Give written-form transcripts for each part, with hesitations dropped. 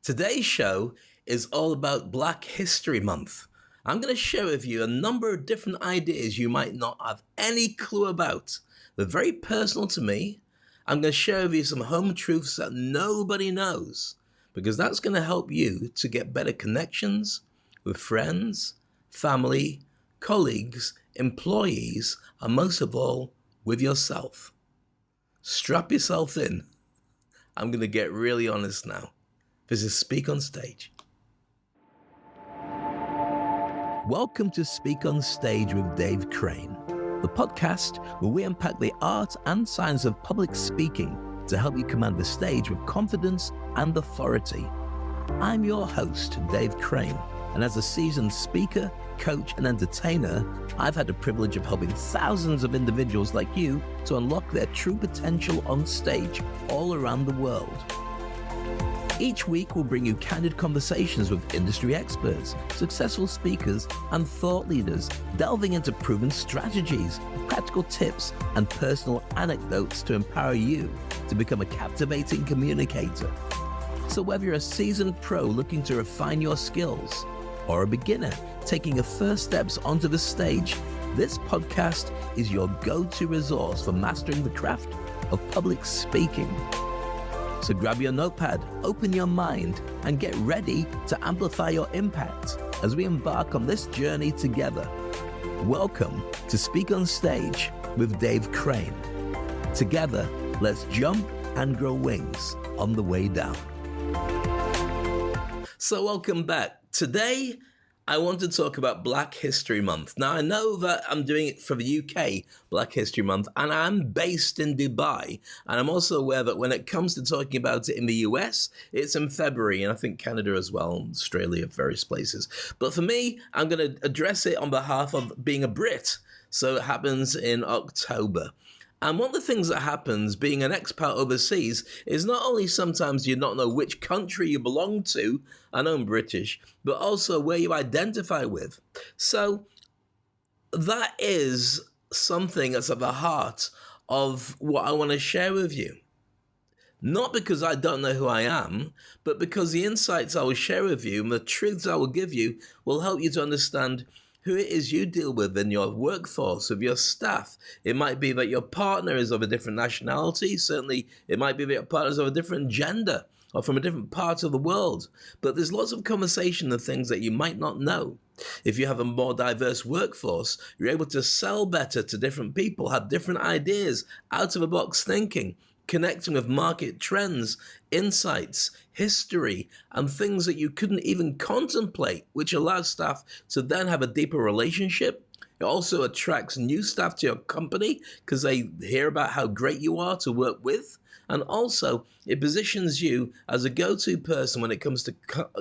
Today's show is all about Black History Month. I'm going to share with you a number of different ideas you might not have any clue about. They're very personal to me. I'm going to share with you some home truths that nobody knows, because that's going to help you to get better connections with friends, family, colleagues, employees, and most of all, with yourself. Strap yourself in. I'm going to get really honest now. This is Speak on Stage. Welcome to Speak on Stage with Dave Crane, the podcast where we unpack the art and science of public speaking to help you command the stage with confidence and authority. I'm your host, Dave Crane, and as a seasoned speaker, coach, and entertainer, I've had the privilege of helping thousands of individuals like you to unlock their true potential on stage all around the world. Each week, we'll bring you candid conversations with industry experts, successful speakers, and thought leaders, delving into proven strategies, practical tips, and personal anecdotes to empower you to become a captivating communicator. So whether you're a seasoned pro looking to refine your skills, or a beginner taking your first steps onto the stage, this podcast is your go-to resource for mastering the craft of public speaking. So grab your notepad, open your mind, and get ready to amplify your impact as we embark on this journey together. Welcome to Speak on Stage with Dave Crane. Together, let's jump and grow wings on the way down. So welcome back. Today, I want to talk about Black History Month. Now, I know that I'm doing it for the UK, Black History Month, and I'm based in Dubai. And I'm also aware that when it comes to talking about it in the US, it's in February, and I think Canada as well, Australia, various places. But for me, I'm going to address it on behalf of being a Brit. So it happens in October. And one of the things that happens being an expat overseas is not only sometimes you not know which country you belong to, I know I'm British, but also where you identify with. So that is something that's at the heart of what I want to share with you. Not because I don't know who I am, but because the insights I will share with you and the truths I will give you will help you to understand who it is you deal with in your workforce, with your staff. It might be that your partner is of a different nationality. Certainly, it might be that your partner is of a different gender or from a different part of the world. But there's lots of conversation of things that you might not know. If you have a more diverse workforce, you're able to sell better to different people, have different ideas, out-of-the-box thinking, connecting with market trends, insights, history, and things that you couldn't even contemplate, which allows staff to then have a deeper relationship. It also attracts new staff to your company because they hear about how great you are to work with. And also, it positions you as a go-to person when it comes to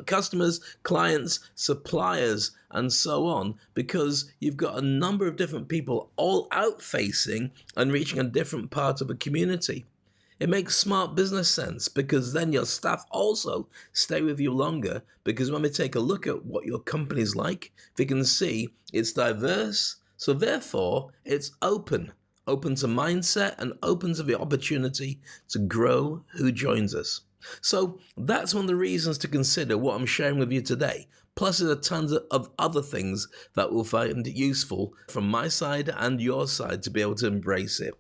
customers, clients, suppliers, and so on, because you've got a number of different people all out-facing and reaching a different part of a community. It makes smart business sense because then your staff also stay with you longer, because when we take a look at what your company's like, we can see it's diverse, so therefore it's open to mindset and open to the opportunity to grow who joins us. So that's one of the reasons to consider what I'm sharing with you today. Plus there's a tons of other things that we'll find useful from my side and your side to be able to embrace it.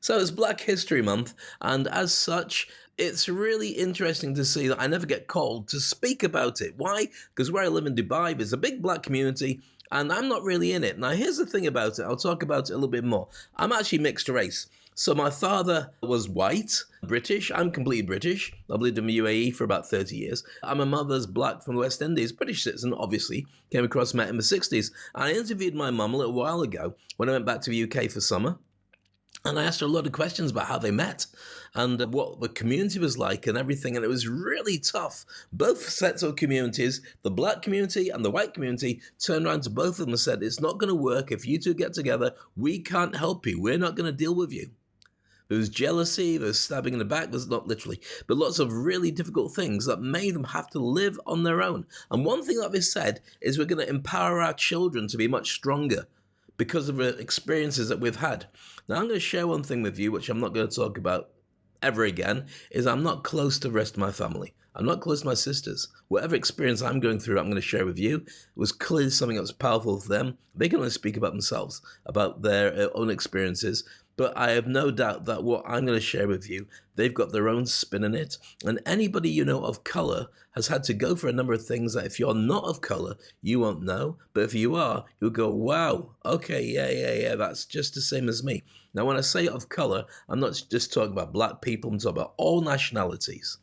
So it's Black History Month, and as such, it's really interesting to see that I never get called to speak about it. Why? Because where I live in Dubai, there's a big black community, and I'm not really in it. Now, here's the thing about it. I'll talk about it a little bit more. I'm actually mixed race. So my father was white, British. I'm completely British. I've lived in the UAE for about 30 years. And my mother's black from the West Indies, British citizen, obviously. Came across, met in the 60s. I interviewed my mum a little while ago when I went back to the UK for summer. And I asked her a lot of questions about how they met and what the community was like and everything. And it was really tough. Both sets of communities, the black community and the white community, turned around to both of them and said, it's not going to work if you two get together. We can't help you. We're not going to deal with you. There was jealousy, there was stabbing in the back, there's not literally, but lots of really difficult things that made them have to live on their own. And one thing that they said is we're going to empower our children to be much stronger because of the experiences that we've had. Now, I'm going to share one thing with you, which I'm not going to talk about ever again is I'm not close to the rest of my family. I'm not close to my sisters. Whatever experience I'm going through, I'm going to share with you. It was clearly something that was powerful for them. They can only speak about themselves, about their own experiences. But I have no doubt that what I'm going to share with you, they've got their own spin in it. And anybody you know of color has had to go for a number of things that if you're not of color, you won't know. But if you are, you'll go, wow, okay, yeah, that's just the same as me. Now, when I say of color, I'm not just talking about black people, I'm talking about all nationalities.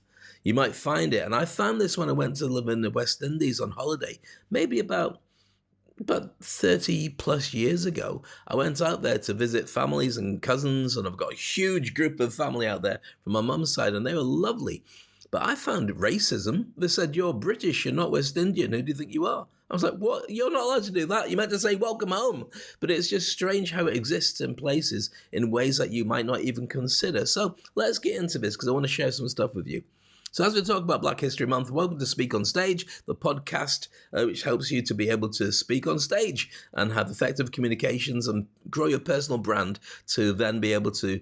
You might find it, and I found this when I went to live in the West Indies on holiday, maybe about 30 plus years ago. I went out there to visit families and cousins, and I've got a huge group of family out there from my mum's side, and they were lovely. But I found racism. They said, you're British, you're not West Indian. Who do you think you are? I was like, what? You're not allowed to do that. You meant to say, welcome home. But it's just strange how it exists in places in ways that you might not even consider. So let's get into this because I want to share some stuff with you. So as we talk about Black History Month, welcome to Speak on Stage, the podcast which helps you to be able to speak on stage and have effective communications and grow your personal brand to then be able to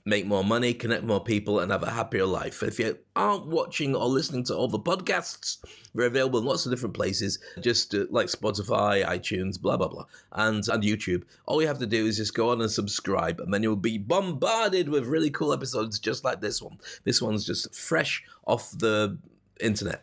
make more money, connect more people, and have a happier life. If you aren't watching or listening to all the podcasts, we're available in lots of different places, just like Spotify, iTunes, blah, blah, blah, and YouTube. All you have to do is just go on and subscribe, and then you'll be bombarded with really cool episodes just like this one. This one's just fresh off the internet.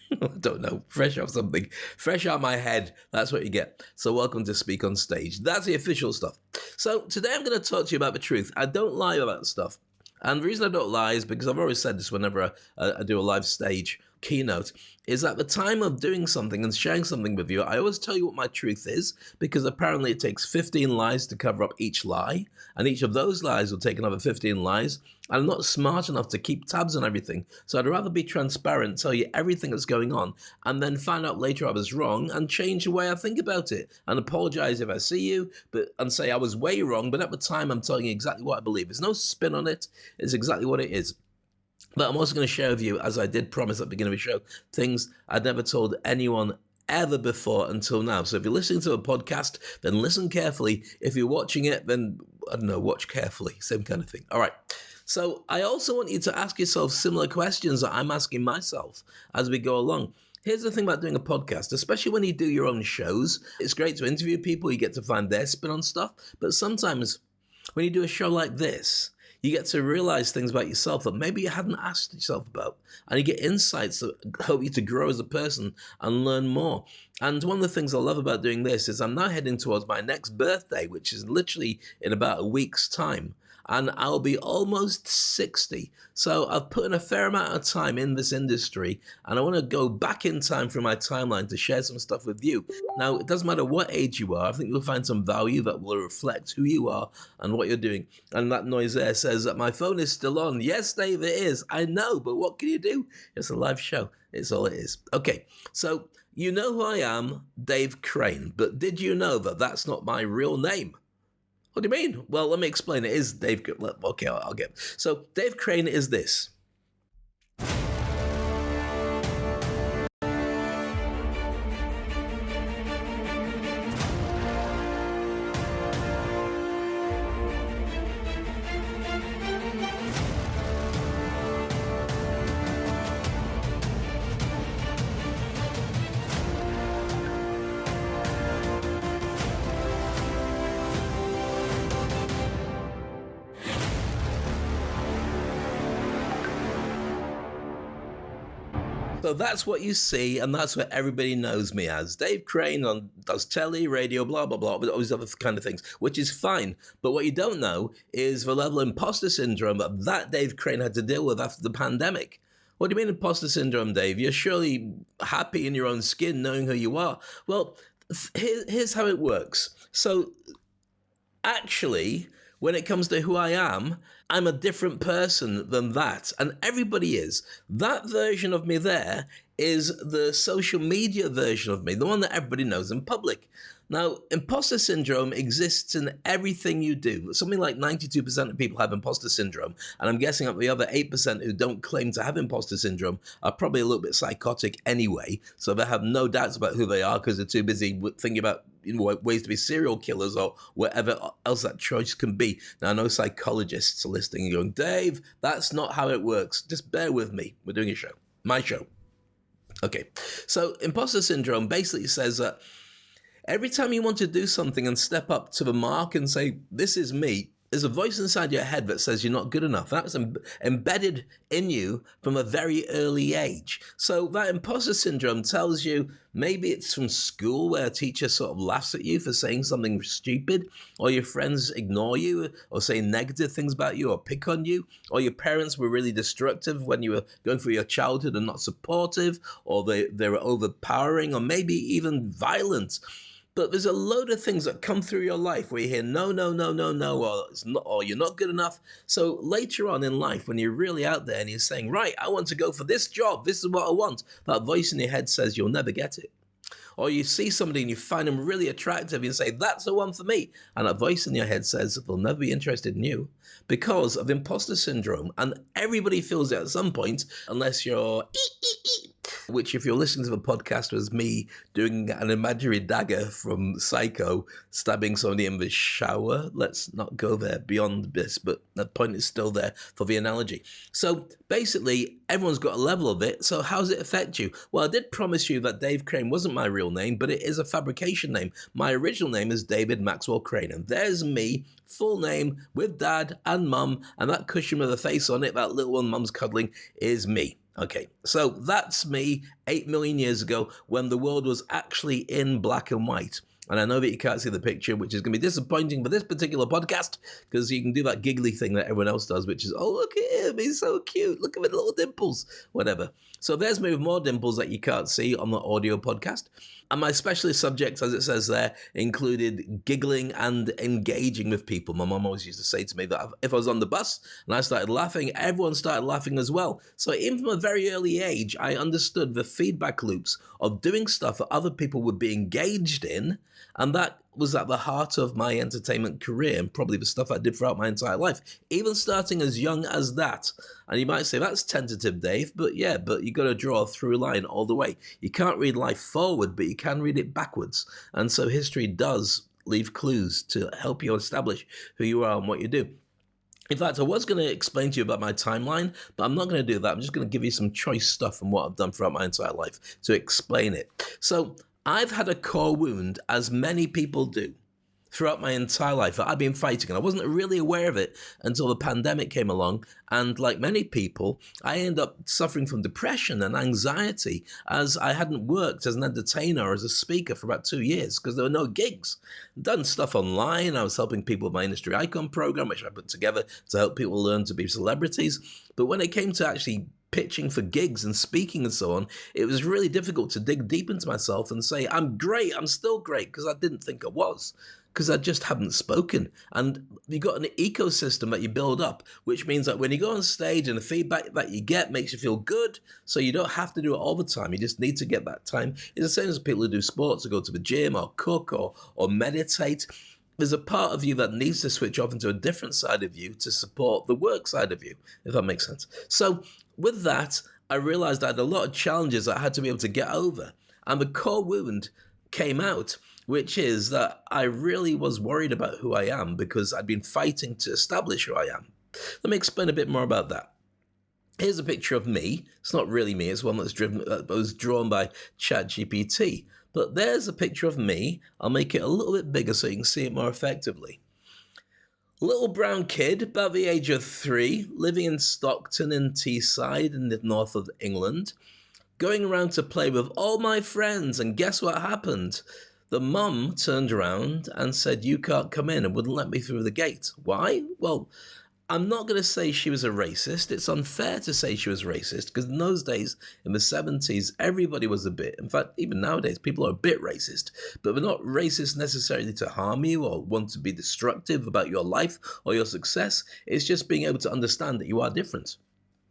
I don't know, fresh off something, fresh out my head. That's what you get. So welcome to Speak on Stage. That's the official stuff. So today I'm going to talk to you about the truth. I don't lie about stuff. And the reason I don't lie is because I've always said this whenever I do a live stage keynote, is at the time of doing something and sharing something with you, I always tell you what my truth is, because apparently it takes 15 lies to cover up each lie, and each of those lies will take another 15 lies. I'm not smart enough to keep tabs on everything, so I'd rather be transparent, tell you everything that's going on, and then find out later I was wrong and change the way I think about it, and apologize if I see you, and say I was way wrong, but at the time I'm telling you exactly what I believe. There's no spin on it, it's exactly what it is. But I'm also going to share with you, as I did promise at the beginning of the show, things I'd never told anyone ever before until now. So if you're listening to a podcast, then listen carefully. If you're watching it, then, I don't know, watch carefully. Same kind of thing. All right. So I also want you to ask yourself similar questions that I'm asking myself as we go along. Here's the thing about doing a podcast, especially when you do your own shows. It's great to interview people. You get to find their spin on stuff. But sometimes when you do a show like this, you get to realize things about yourself that maybe you hadn't asked yourself about. And you get insights that help you to grow as a person and learn more. And one of the things I love about doing this is I'm now heading towards my next birthday, which is literally in about a week's time. And I'll be almost 60. So I've put in a fair amount of time in this industry, and I want to go back in time through my timeline to share some stuff with you. Now, it doesn't matter what age you are. I think you'll find some value that will reflect who you are and what you're doing. And that noise there says that my phone is still on. Yes, Dave, it is. I know, but what can you do? It's a live show. It's all it is. Okay, so you know who I am, Dave Crane. But did you know that that's not my real name? What do you mean? Well, let me explain. It is Dave. Okay, I'll get. So Dave Crane is this. So that's what you see, and that's what everybody knows me as. Dave Crane does telly, radio, blah, blah, blah, all these other kind of things, which is fine. But what you don't know is the level of imposter syndrome that Dave Crane had to deal with after the pandemic. What do you mean imposter syndrome, Dave? You're surely happy in your own skin knowing who you are. Well, here's how it works. So actually, when it comes to who I am, I'm a different person than that. And everybody is. That version of me there is the social media version of me, the one that everybody knows in public. Now, imposter syndrome exists in everything you do. Something like 92% of people have imposter syndrome. And I'm guessing that the other 8% who don't claim to have imposter syndrome are probably a little bit psychotic anyway. So they have no doubts about who they are because they're too busy thinking about, ways to be serial killers or whatever else that choice can be. Now, I know psychologists are listening and going, Dave, that's not how it works. Just bear with me. We're doing a show, my show. Okay, so imposter syndrome basically says that every time you want to do something and step up to the mark and say, this is me, there's a voice inside your head that says you're not good enough. That's embedded in you from a very early age. So that imposter syndrome tells you maybe it's from school where a teacher sort of laughs at you for saying something stupid, or your friends ignore you or say negative things about you or pick on you, or your parents were really destructive when you were going through your childhood and not supportive, or they were overpowering or maybe even violent. But there's a load of things that come through your life where you hear no, no, no, no, no, or it's not, or you're not good enough. So later on in life, when you're really out there and you're saying, right, I want to go for this job, this is what I want, that voice in your head says you'll never get it. Or you see somebody and you find them really attractive and you say, that's the one for me. And that voice in your head says they'll never be interested in you because of imposter syndrome. And everybody feels it at some point, unless you're which if you're listening to the podcast was me doing an imaginary dagger from Psycho, stabbing somebody in the shower. Let's not go there beyond this, but that point is still there for the analogy. So basically, everyone's got a level of it. So how does it affect you? Well, I did promise you that Dave Crane wasn't my real name, but it is a fabrication name. My original name is David Maxwell Crane, and there's me, full name, with dad and mum, and that cushion with a face on it, that little one mum's cuddling, is me. Okay, so that's me 8 million years ago when the world was actually in black and white. And I know that you can't see the picture, which is going to be disappointing for this particular podcast, because you can do that giggly thing that everyone else does, which is, oh, look at him, he's so cute, look at his little dimples, whatever. So there's me with more dimples that you can't see on the audio podcast. And my specialist subjects, as it says there, included giggling and engaging with people. My mom always used to say to me that if I was on the bus and I started laughing, everyone started laughing as well. So even from a very early age, I understood the feedback loops of doing stuff that other people would be engaged in. And that was at the heart of my entertainment career and probably the stuff I did throughout my entire life, even starting as young as that. And you might say, that's tentative, Dave, but yeah, but you got to draw a through line all the way. You can't read life forward, but you can read it backwards. And so history does leave clues to help you establish who you are and what you do. In fact, I was going to explain to you about my timeline, but I'm not going to do that. I'm just going to give you some choice stuff from what I've done throughout my entire life to explain it. So I've had a core wound, as many people do, throughout my entire life that I've been fighting. And I wasn't really aware of it until the pandemic came along. And like many people, I ended up suffering from depression and anxiety as I hadn't worked as an entertainer or as a speaker for about 2 years because there were no gigs. I'd done stuff online. I was helping people with my Industry Icon program, which I put together to help people learn to be celebrities. But when it came to actually pitching for gigs and speaking and so on, it was really difficult to dig deep into myself and say, I'm great, I'm still great, because I didn't think I was, because I just haven't spoken. And you got an ecosystem that you build up, which means that when you go on stage and the feedback that you get makes you feel good, so you don't have to do it all the time. You just need to get that time. It's the same as people who do sports or go to the gym or cook or meditate. There's a part of you that needs to switch off into a different side of you to support the work side of you, if that makes sense. So with that, I realized I had a lot of challenges that I had to be able to get over. And the core wound came out, which is that I really was worried about who I am because I'd been fighting to establish who I am. Let me explain a bit more about that. Here's a picture of me. It's not really me. It's one that was drawn by ChatGPT. But there's a picture of me. I'll make it a little bit bigger so you can see it more effectively. Little brown kid, about the age of 3, living in Stockton in Teesside in the north of England, going around to play with all my friends, and guess what happened? The mum turned around and said, you can't come in, and wouldn't let me through the gate. Why? Well, I'm not going to say she was a racist. It's unfair to say she was racist because in those days, in the 70s, everybody was a bit. In fact, even nowadays, people are a bit racist, but they're not racist necessarily to harm you or want to be destructive about your life or your success. It's just being able to understand that you are different.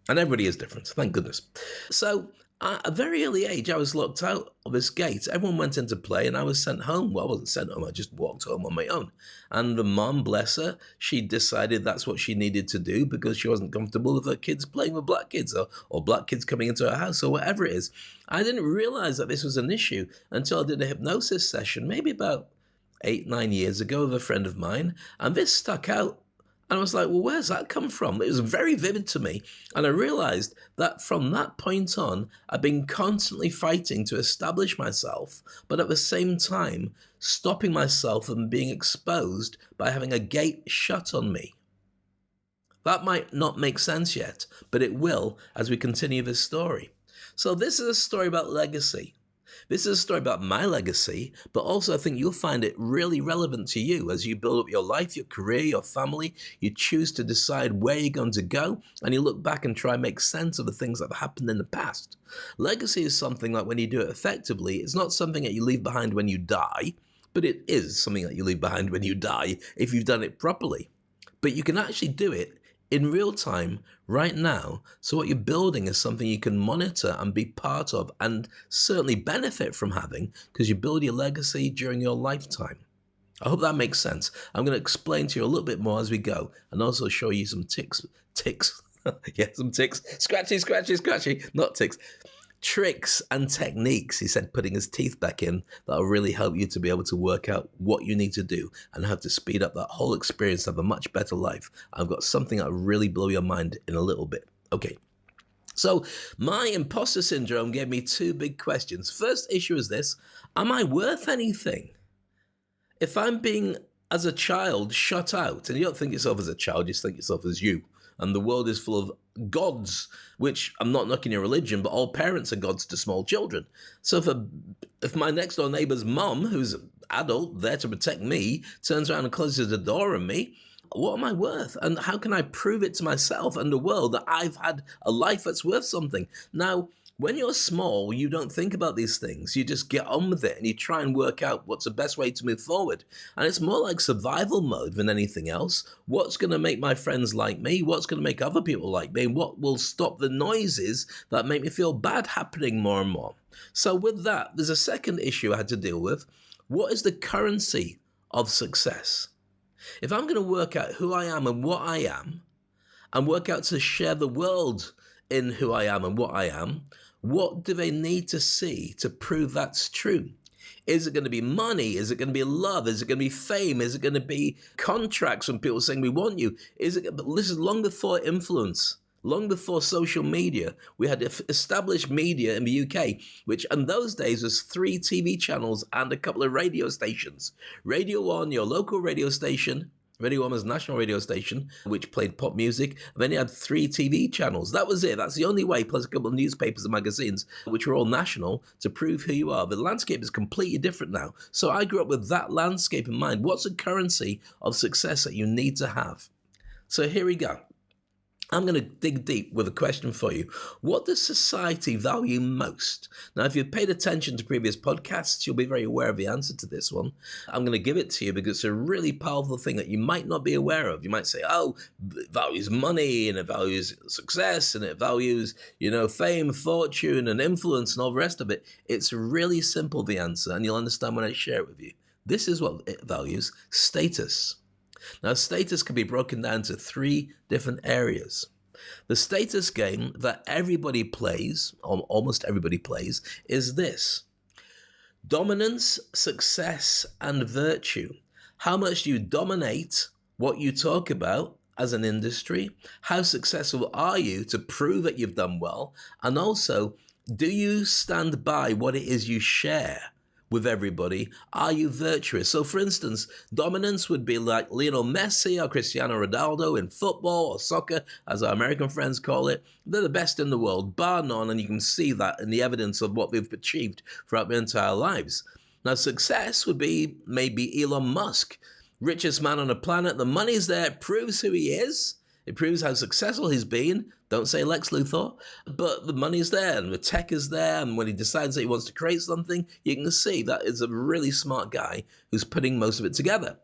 And everybody is different, thank goodness. So at a very early age, I was locked out of this gate. Everyone went into play and I was sent home. Well, I wasn't sent home. I just walked home on my own. And the mom, bless her, she decided that's what she needed to do because she wasn't comfortable with her kids playing with black kids or black kids coming into her house or whatever it is. I didn't realize that this was an issue until I did a hypnosis session, maybe about 8, 9 years ago with a friend of mine, and this stuck out. And I was like, well, where's that come from? It was very vivid to me. And I realized that from that point on, I've been constantly fighting to establish myself, but at the same time, stopping myself from being exposed by having a gate shut on me. That might not make sense yet, but it will as we continue this story. So this is a story about legacy. This is a story about my legacy, but also I think you'll find it really relevant to you as you build up your life, your career, your family. You choose to decide where you're going to go, and you look back and try and make sense of the things that have happened in the past. Legacy is something that when you do it effectively, it's not something that you leave behind when you die, but it is something that you leave behind when you die if you've done it properly. But you can actually do it in real time right now. So what you're building is something you can monitor and be part of and certainly benefit from having, because you build your legacy during your lifetime. I hope that makes sense. I'm going to explain to you a little bit more as we go and also show you some ticks. Yeah, some ticks. Scratchy, not ticks. Tricks and techniques, he said, putting his teeth back in, that'll really help you to be able to work out what you need to do and how to speed up that whole experience to have a much better life. I've got something that'll really blow your mind in a little bit. Okay. So my imposter syndrome gave me two big questions. First issue is this: am I worth anything? If I'm being, as a child, shut out, and you don't think yourself as a child, you just think yourself as you, and the world is full of gods, which I'm not knocking your religion, but all parents are gods to small children. So if my next door neighbor's mum, who's an adult there to protect me, turns around and closes the door on me, what am I worth? And how can I prove it to myself and the world that I've had a life that's worth something? Now, when you're small, you don't think about these things. You just get on with it and you try and work out what's the best way to move forward. And it's more like survival mode than anything else. What's going to make my friends like me? What's going to make other people like me? And what will stop the noises that make me feel bad happening more and more? So with that, there's a second issue I had to deal with. What is the currency of success? If I'm going to work out who I am and what I am, and work out to share the world in who I am and what I am, what do they need to see to prove that's true? Is it going to be money? Is it going to be love? Is it going to be fame? Is it going to be contracts from people saying we want you? But this is long before influence, long before social media. We had established media in the UK, which in those days was 3 TV channels and a couple of radio stations. Radio 1, your local radio station. Radio 1 was a national radio station, which played pop music. And then you had 3 TV channels. That was it. That's the only way, plus a couple of newspapers and magazines, which were all national, to prove who you are. The landscape is completely different now. So I grew up with that landscape in mind. What's the currency of success that you need to have? So here we go. I'm going to dig deep with a question for you. What does society value most? Now, if you've paid attention to previous podcasts, you'll be very aware of the answer to this one. I'm going to give it to you because it's a really powerful thing that you might not be aware of. You might say, oh, it values money and it values success and it values, fame, fortune and influence and all the rest of it. It's really simple, the answer, and you'll understand when I share it with you. This is what it values: status. Now, status can be broken down to 3 different areas. The status game that everybody plays, or almost everybody plays, is this: dominance, success, and virtue. How much do you dominate what you talk about as an industry? How successful are you to prove that you've done well? And also, do you stand by what it is you share with everybody? Are you virtuous? So for instance, dominance would be like Lionel Messi or Cristiano Ronaldo in football or soccer, as our American friends call it. They're the best in the world, bar none, and you can see that in the evidence of what they've achieved throughout their entire lives. Now, success would be maybe Elon Musk, richest man on the planet. The money's there, it proves who he is. It proves how successful he's been. Don't say Lex Luthor. But the money's there and the tech is there. And when he decides that he wants to create something, you can see that is a really smart guy who's putting most of it together.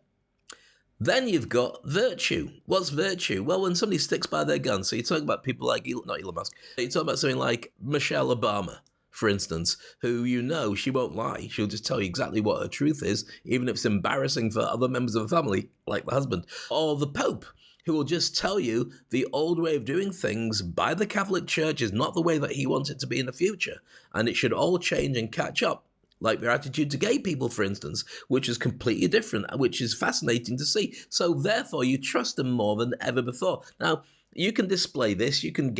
Then you've got virtue. What's virtue? Well, when somebody sticks by their guns. So you're talking about people like, not Elon Musk. You're talking about something like Michelle Obama, for instance, who she won't lie. She'll just tell you exactly what her truth is, even if it's embarrassing for other members of the family, like the husband. Or the Pope, who will just tell you the old way of doing things by the Catholic Church is not the way that he wants it to be in the future. And it should all change and catch up like their attitude to gay people, for instance, which is completely different, which is fascinating to see. So therefore, you trust them more than ever before. Now, you can display this. You can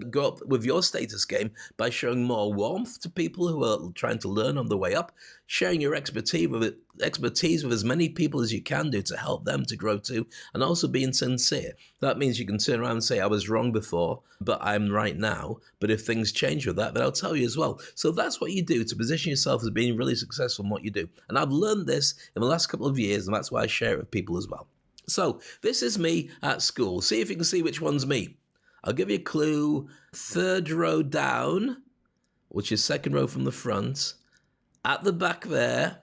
go up with your status game by showing more warmth to people who are trying to learn on the way up, sharing your expertise with as many people as you can do to help them to grow too, and also being sincere. That means you can turn around and say, I was wrong before, but I'm right now. But if things change with that, then I'll tell you as well. So that's what you do to position yourself as being really successful in what you do. And I've learned this in the last couple of years, and that's why I share it with people as well. So this is me at school. See if you can see which one's me. I'll give you a clue. Third row down, which is second row from the front. At the back there,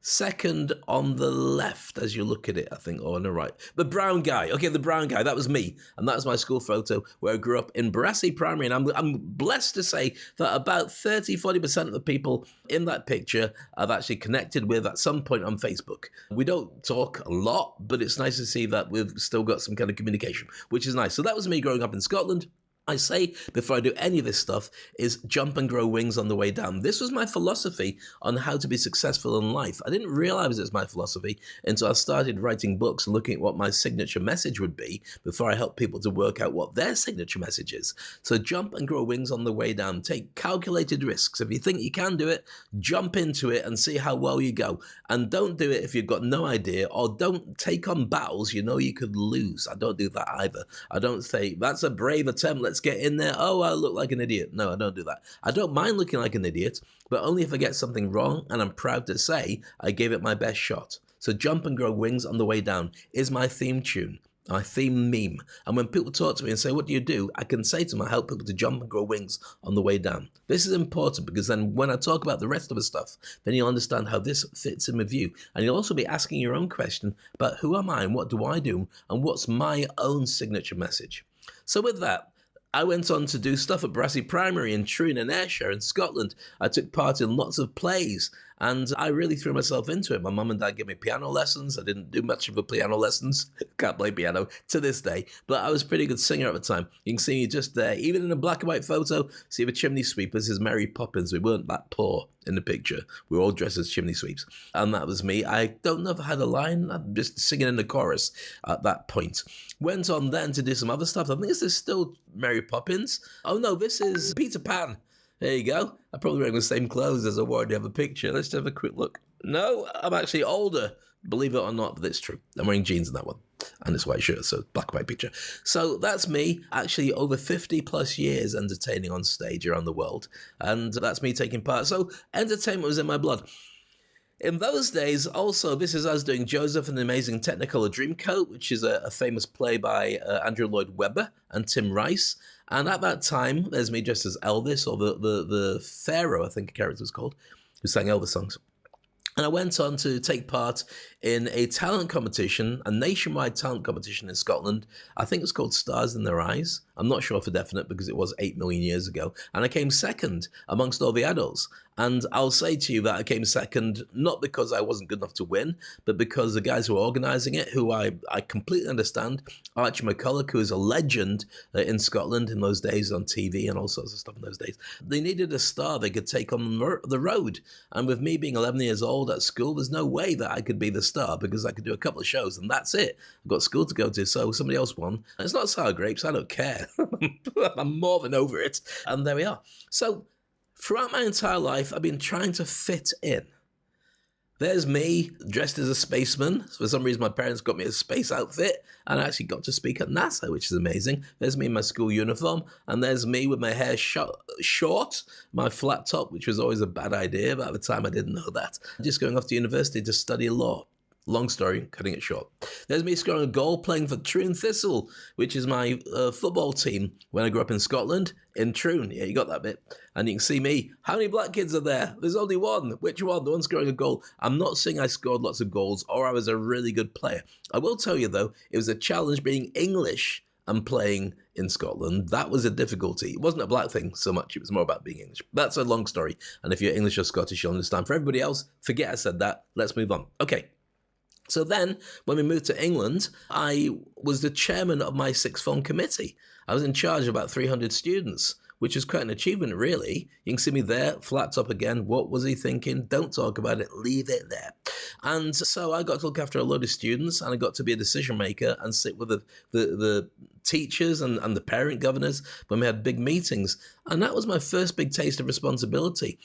second on the left as you look at it, I think, or on the right. The brown guy. Okay, the brown guy. That was me. And that's my school photo where I grew up in Brassey Primary. And I'm blessed to say that about 30-40% of the people in that picture I've actually connected with at some point on Facebook. We don't talk a lot, but it's nice to see that we've still got some kind of communication, which is nice. So that was me growing up in Scotland. I say before I do any of this stuff is jump and grow wings on the way down. This was my philosophy on how to be successful in life. I didn't realize it's my philosophy until I started writing books and looking at what my signature message would be before I help people to work out what their signature message is. So jump and grow wings on the way down. Take calculated risks. If you think you can do it, jump into it and see how well you go. And don't do it if you've got no idea, or don't take on battles you know you could lose. I don't do that either. I don't say, that's a brave attempt, let's get in there. Oh, I look like an idiot. No, I don't do that. I don't mind looking like an idiot, but only if I get something wrong, and I'm proud to say I gave it my best shot. So jump and grow wings on the way down is my theme tune, my theme meme. And when people talk to me and say, what do you do? I can say to them, I help people to jump and grow wings on the way down. This is important because then when I talk about the rest of the stuff, then you'll understand how this fits in with you. And you'll also be asking your own question about who am I and what do I do and what's my own signature message. So with that, I went on to do stuff at Brassey Primary in Troon and Ayrshire in Scotland. I took part in lots of plays, and I really threw myself into it. My mum and dad gave me piano lessons. I didn't do much of the piano lessons. Can't play piano to this day, but I was a pretty good singer at the time. You can see me just there, even in a black and white photo, see the chimney sweepers is Mary Poppins. We weren't that poor in the picture. We were all dressed as chimney sweeps, and that was me. I don't know if I had a line. I'm just singing in the chorus at that point. Went on then to do some other stuff. I think this is still Mary Poppins. Oh no, this is Peter Pan. There you go. I'm probably wearing the same clothes as I wore in the other picture. Let's have a quick look. No, I'm actually older, believe it or not, but it's true. I'm wearing jeans in that one. And it's white shirt, so black and white picture. So that's me, actually over 50 plus years entertaining on stage around the world. And that's me taking part. So entertainment was in my blood. In those days, also, this is us doing Joseph and the Amazing Technicolor Dreamcoat, which is a famous play by Andrew Lloyd Webber and Tim Rice. And at that time, there's me dressed as Elvis, or the Pharaoh, I think the character was called, who sang Elvis songs. And I went on to take part in a talent competition, a nationwide talent competition in Scotland. I think it's called Stars in Their Eyes. I'm not sure for definite because it was 8 million years ago. And I came second amongst all the adults. And I'll say to you that I came second, not because I wasn't good enough to win, but because the guys who were organizing it, who I completely understand, Archie McCulloch, who is a legend in Scotland in those days on TV and all sorts of stuff in those days, they needed a star they could take on the road. And with me being 11 years old at school, there's no way that I could be the star because I could do a couple of shows and that's it. I've got school to go to, so somebody else won. It's not sour grapes, I don't care. I'm more than over it. And there we are. So throughout my entire life, I've been trying to fit in. There's me dressed as a spaceman. For some reason, my parents got me a space outfit, and I actually got to speak at NASA, which is amazing. There's me in my school uniform, and there's me with my hair short, my flat top, which was always a bad idea, but at the time I didn't know that. Just going off to university to study law. Long story, cutting it short. There's me scoring a goal playing for Troon Thistle, which is my football team when I grew up in Scotland, in Troon. Yeah, you got that bit. And you can see me. How many black kids are there? There's only one. Which one? The one scoring a goal. I'm not saying I scored lots of goals or I was a really good player. I will tell you, though, it was a challenge being English and playing in Scotland. That was a difficulty. It wasn't a black thing so much. It was more about being English. That's a long story. And if you're English or Scottish, you'll understand. For everybody else, forget I said that. Let's move on. Okay. So then, when we moved to England, I was the chairman of my sixth form committee. I was in charge of about 300 students, which is quite an achievement, really. You can see me there, flat top again. What was he thinking? Don't talk about it. Leave it there. And so I got to look after a load of students, and I got to be a decision maker and sit with the teachers and the parent governors when we had big meetings. And that was my first big taste of responsibility.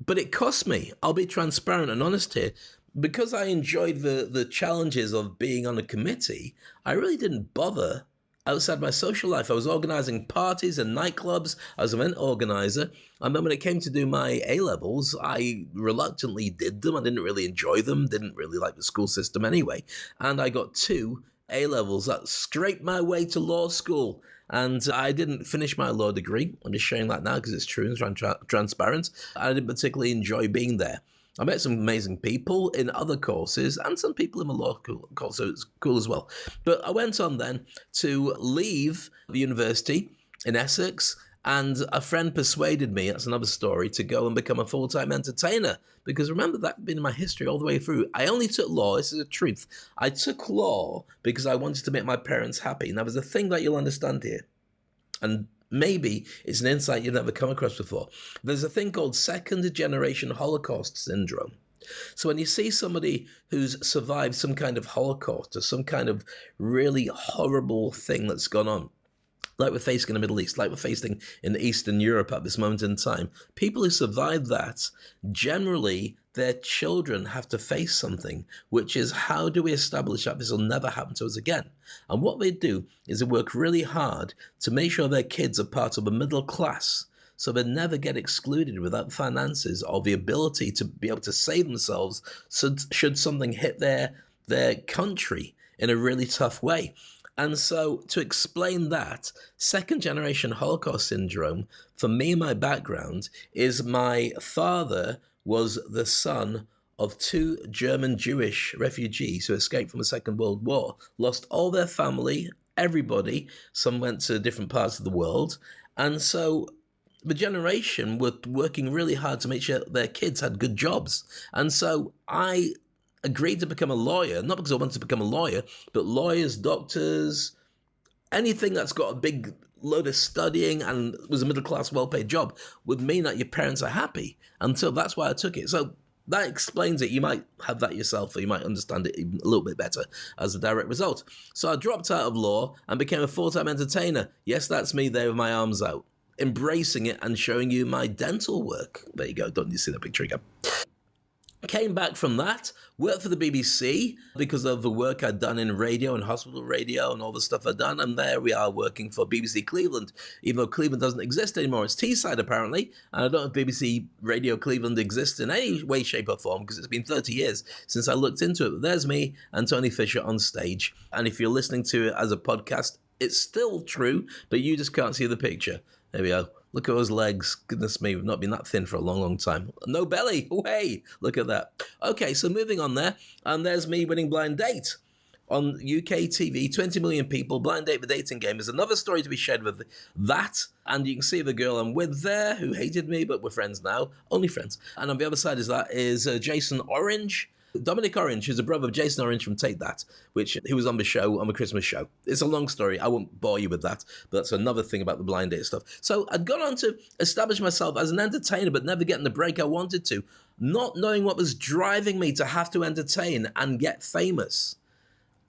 But it cost me. I'll be transparent and honest here. Because I enjoyed the challenges of being on a committee, I really didn't bother outside my social life. I was organizing parties and nightclubs. I was an event organizer. And then when it came to do my A-levels, I reluctantly did them. I didn't really enjoy them, didn't really like the school system anyway. And I got 2 A-levels that scraped my way to law school. And I didn't finish my law degree. I'm just sharing that now because it's true and transparent. I didn't particularly enjoy being there. I met some amazing people in other courses and some people in my law course, so it's cool as well. But I went on then to leave the university in Essex, and a friend persuaded me, that's another story, to go and become a full-time entertainer. Because remember, that had been in my history all the way through. I only took law, this is the truth. I took law because I wanted to make my parents happy. Now, there's a thing that you'll understand here. And maybe it's an insight you've never come across before. There's a thing called second-generation Holocaust syndrome. So when you see somebody who's survived some kind of Holocaust or some kind of really horrible thing that's gone on, like we're facing in the Middle East, like we're facing in Eastern Europe at this moment in time, people who survive that, generally their children have to face something, which is how do we establish that this will never happen to us again? And what they do is they work really hard to make sure their kids are part of a middle class, so they never get excluded without finances or the ability to be able to save themselves should something hit their country in a really tough way. And so to explain that, second-generation Holocaust syndrome, for me, my background is my father was the son of 2 German Jewish refugees who escaped from the Second World War, lost all their family, everybody. Some went to different parts of the world. And so the generation were working really hard to make sure their kids had good jobs. And so I agreed to become a lawyer, not because I wanted to become a lawyer, but lawyers, doctors, anything that's got a big load of studying and was a middle-class, well-paid job would mean that your parents are happy. And so that's why I took it. So that explains it. You might have that yourself, or you might understand it even a little bit better as a direct result. So I dropped out of law and became a full-time entertainer. Yes, that's me there with my arms out, embracing it and showing you my dental work. There you go. Don't you see that picture again? Came back from that, worked for the BBC because of the work I'd done in radio and hospital radio and all the stuff I'd done. And there we are working for BBC Cleveland, even though Cleveland doesn't exist anymore. It's Teesside, apparently. And I don't know if BBC Radio Cleveland exists in any way, shape or form because it's been 30 years since I looked into it. But there's me and Tony Fisher on stage. And if you're listening to it as a podcast, it's still true, but you just can't see the picture. There we go. Look at those legs. Goodness me, we've not been that thin for a long, long time. No belly. Way. Look at that. Okay, so moving on there. And there's me winning Blind Date on UK TV. 20 million people. Blind Date, the dating game. There's another story to be shared with that. And you can see the girl I'm with there who hated me, but we're friends now. Only friends. And on the other side is Jason Orange. Dominic Orange, who's a brother of Jason Orange from Take That, which he was on the show, on the Christmas show. It's a long story. I won't bore you with that, but that's another thing about the Blind Date stuff. So I'd gone on to establish myself as an entertainer, but never getting the break I wanted to, not knowing what was driving me to have to entertain and get famous.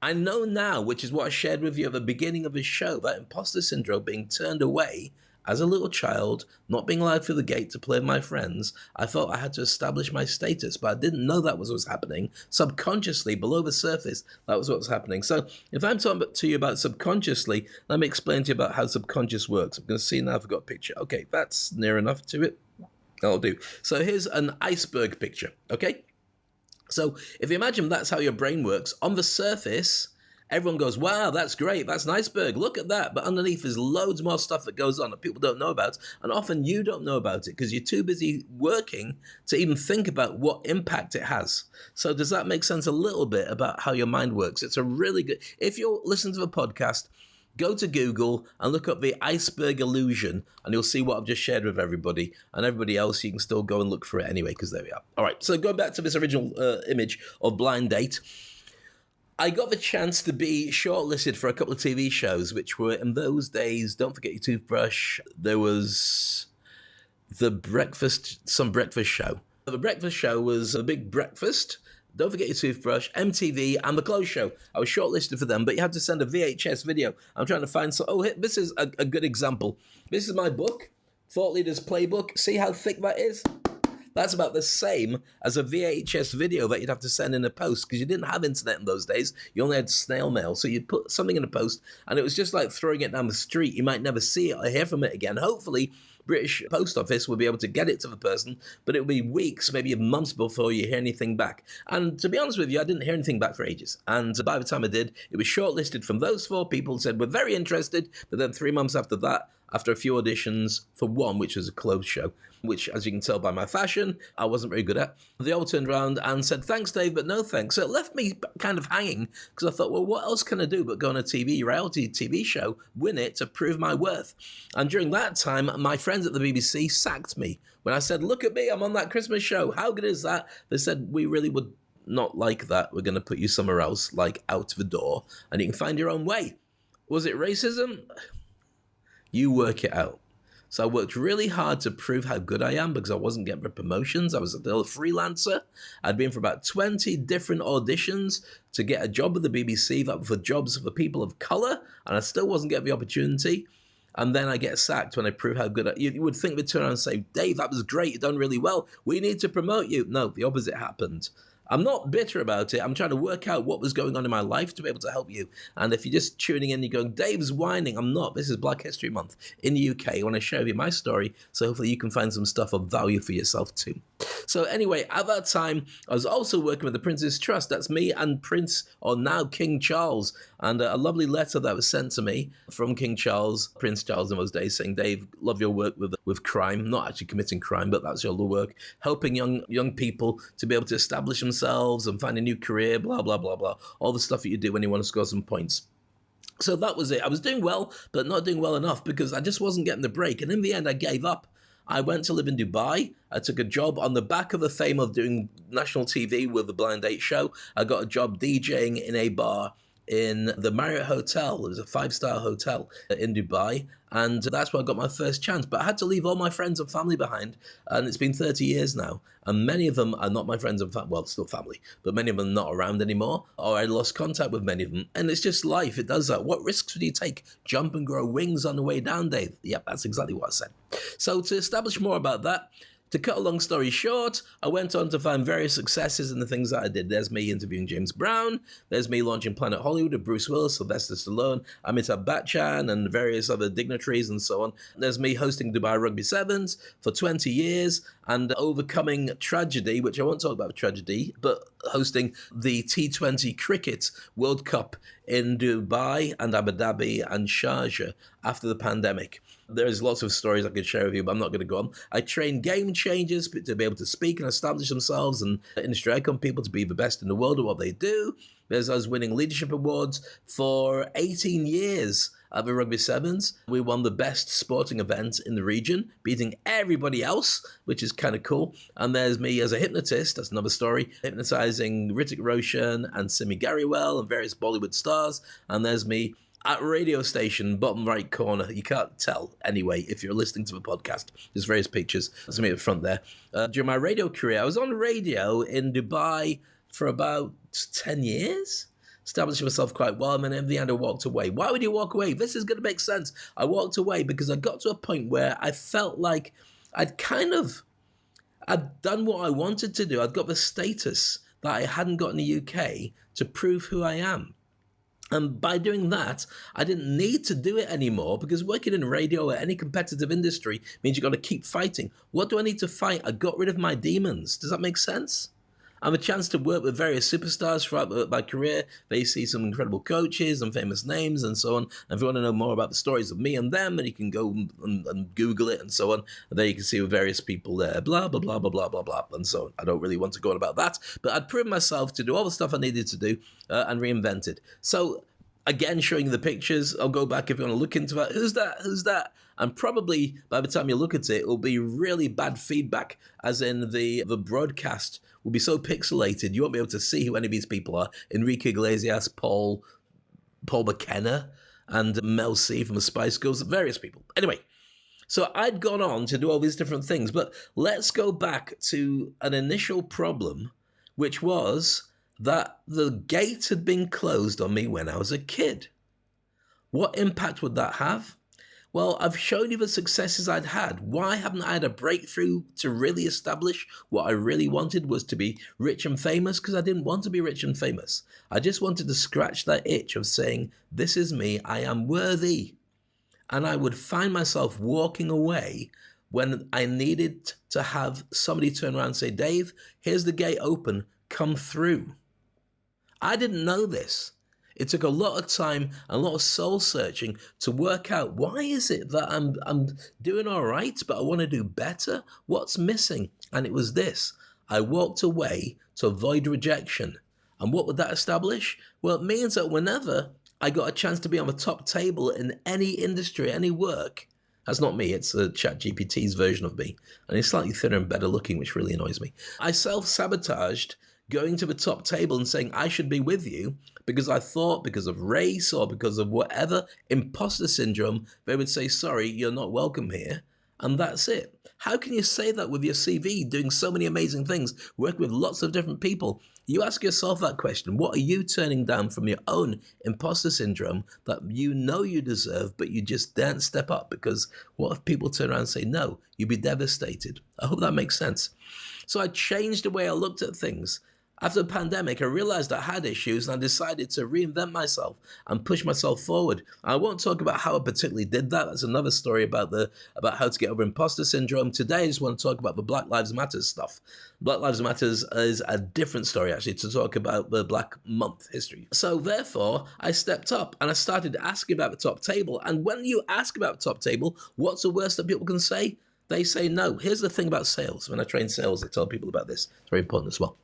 I know now, which is what I shared with you at the beginning of this show, that imposter syndrome, being turned away as a little child, not being allowed through the gate to play with my friends. I felt I had to establish my status, but I didn't know that was what was happening. Subconsciously, below the surface, that was what was happening. So if I'm talking to you about subconsciously, let me explain to you about how subconscious works. I'm going to see now if I've got a picture. Okay, that's near enough to it. That'll do. So here's an iceberg picture, okay? So if you imagine that's how your brain works, on the surface, everyone goes, wow, that's great. That's an iceberg. Look at that. But underneath, there's loads more stuff that goes on that people don't know about. And often you don't know about it because you're too busy working to even think about what impact it has. So does that make sense a little bit about how your mind works? It's a really good, if you're listening to the podcast, go to Google and look up the iceberg illusion and you'll see what I've just shared with everybody. And everybody else, you can still go and look for it anyway, because there we are. All right, so going back to this original image of Blind Date, I got the chance to be shortlisted for a couple of TV shows, which were in those days, Don't Forget Your Toothbrush. There was some breakfast show. The breakfast show was a big breakfast. Don't Forget Your Toothbrush, MTV, and The Clothes Show. I was shortlisted for them, but you had to send a VHS video. I'm trying to find some. Oh, this is a good example. This is my book, Thought Leaders Playbook. See how thick that is? That's about the same as a VHS video that you'd have to send in a post, because you didn't have internet in those days. You only had snail mail. So you'd put something in a post, and it was just like throwing it down the street. You might never see it or hear from it again. Hopefully, British Post Office will be able to get it to the person, but it will be weeks, maybe months before you hear anything back. And to be honest with you, I didn't hear anything back for ages. And by the time I did, it was shortlisted from those 4 people, said, we're very interested. But then 3 months after that, after a few auditions for one, which was a clothes show, which, as you can tell by my fashion, I wasn't very good at, they all turned around and said, thanks, Dave, but no thanks. So it left me kind of hanging, because I thought, well, what else can I do but go on a reality TV show, win it to prove my worth? And during that time, my friends at the BBC sacked me. When I said, look at me, I'm on that Christmas show. How good is that? They said, we really would not like that. We're going to put you somewhere else, like out the door, and you can find your own way. Was it racism? You work it out. So I worked really hard to prove how good I am, because I wasn't getting promotions. I was still a freelancer. I'd been for about 20 different auditions to get a job with the BBC that were for jobs for people of colour, and I still wasn't getting the opportunity. And then I get sacked when I prove how good you would think they'd turn around and say, Dave, that was great. You've done really well. We need to promote you. No, the opposite happened. I'm not bitter about it. I'm trying to work out what was going on in my life to be able to help you. And if you're just tuning in, you're going, Dave's whining. I'm not. This is Black History Month in the UK. I want to share with you my story, so hopefully you can find some stuff of value for yourself too. So anyway, at that time, I was also working with the Prince's Trust. That's me and Prince, or now King Charles. And a lovely letter that was sent to me from King Charles, Prince Charles in those days, saying, Dave, love your work with crime. Not actually committing crime, but that's your work. Helping young people to be able to establish themselves and find a new career, blah, blah, blah, blah. All the stuff that you do when you want to score some points. So that was it. I was doing well, but not doing well enough, because I just wasn't getting the break. And in the end, I gave up. I went to live in Dubai. I took a job on the back of the fame of doing national TV with the Blind Date show. I got a job DJing in a bar in the Marriott Hotel. It was a 5-star hotel in Dubai, and that's where I got my first chance. But I had to leave all my friends and family behind, and it's been 30 years now, and many of them are not my friends and family. Well, still family, but many of them are not around anymore, or I lost contact with many of them. And it's just life. It does that. What risks would you take? Jump and grow wings on the way down, Dave? Yep, that's exactly what I said. So to establish more about that, to cut a long story short, I went on to find various successes in the things that I did. There's me interviewing James Brown. There's me launching Planet Hollywood with Bruce Willis, Sylvester Stallone, Amitabh Bachchan, and various other dignitaries and so on. There's me hosting Dubai Rugby Sevens for 20 years and overcoming tragedy, which I won't talk about tragedy, but hosting the T20 Cricket World Cup in Dubai and Abu Dhabi and Sharjah after the pandemic. There's lots of stories I could share with you, but I'm not going to go on. I train game changers to be able to speak and establish themselves and industry icon people to be the best in the world at what they do. There's us winning leadership awards for 18 years at the Rugby Sevens. We won the best sporting event in the region, beating everybody else, which is kind of cool. And there's me as a hypnotist, that's another story, hypnotizing Hrithik Roshan and Simi Garrywell and various Bollywood stars. And there's me at a radio station, bottom right corner. You can't tell anyway if you're listening to the podcast. There's various pictures. There's me at the front there. During my radio career, I was on radio in Dubai for about 10 years. Established myself quite well, and then in the end I walked away. Why would you walk away? This is going to make sense. I walked away because I got to a point where I felt like I'd done what I wanted to do. I'd got the status that I hadn't got in the UK to prove who I am. And by doing that, I didn't need to do it anymore, because working in radio or any competitive industry means you've got to keep fighting. What do I need to fight? I got rid of my demons. Does that make sense? I have a chance to work with various superstars throughout my career. They see some incredible coaches and famous names and so on. And if you want to know more about the stories of me and them, then you can go and Google it and so on. And there you can see with various people there, blah, blah, blah, blah, blah, blah, blah, and so on. I don't really want to go on about that. But I'd proven myself to do all the stuff I needed to do and reinvented. So Again, showing you the pictures. I'll go back if you want to look into that. Who's that? Who's that? And probably by the time you look at it, it will be really bad feedback, as in the broadcast will be so pixelated, you won't be able to see who any of these people are. Enrique Iglesias, Paul McKenna, and Mel C from the Spice Girls, various people. Anyway, so I'd gone on to do all these different things, but let's go back to an initial problem, which was that the gate had been closed on me when I was a kid. What impact would that have? Well, I've shown you the successes I'd had. Why haven't I had a breakthrough to really establish what I really wanted was to be rich and famous? Because I didn't want to be rich and famous. I just wanted to scratch that itch of saying, this is me, I am worthy. And I would find myself walking away when I needed to have somebody turn around and say, Dave, here's the gate open, come through. I didn't know this. It took a lot of time and a lot of soul searching to work out, why is it that I'm doing all right, but I want to do better? What's missing? And it was this. I walked away to avoid rejection. And what would that establish? Well, it means that whenever I got a chance to be on the top table in any industry, any work, that's not me, it's ChatGPT's version of me. And it's slightly thinner and better looking, which really annoys me. I self-sabotaged going to the top table and saying I should be with you because I thought, because of race or because of whatever imposter syndrome, they would say, sorry, you're not welcome here. And that's it. How can you say that with your CV, doing so many amazing things, working with lots of different people? You ask yourself that question. What are you turning down from your own imposter syndrome that you know you deserve, but you just daren't step up? Because what if people turn around and say no? You'd be devastated. I hope that makes sense. So I changed the way I looked at things. After the pandemic, I realized I had issues and I decided to reinvent myself and push myself forward. I won't talk about how I particularly did that. That's another story about how to get over imposter syndrome. Today, I just want to talk about the Black Lives Matter stuff. Black Lives Matter is a different story, actually, to talk about the Black Month history. So therefore, I stepped up and I started asking about the top table. And when you ask about the top table, what's the worst that people can say? They say no. Here's the thing about sales. When I train sales, I tell people about this. It's very important as well.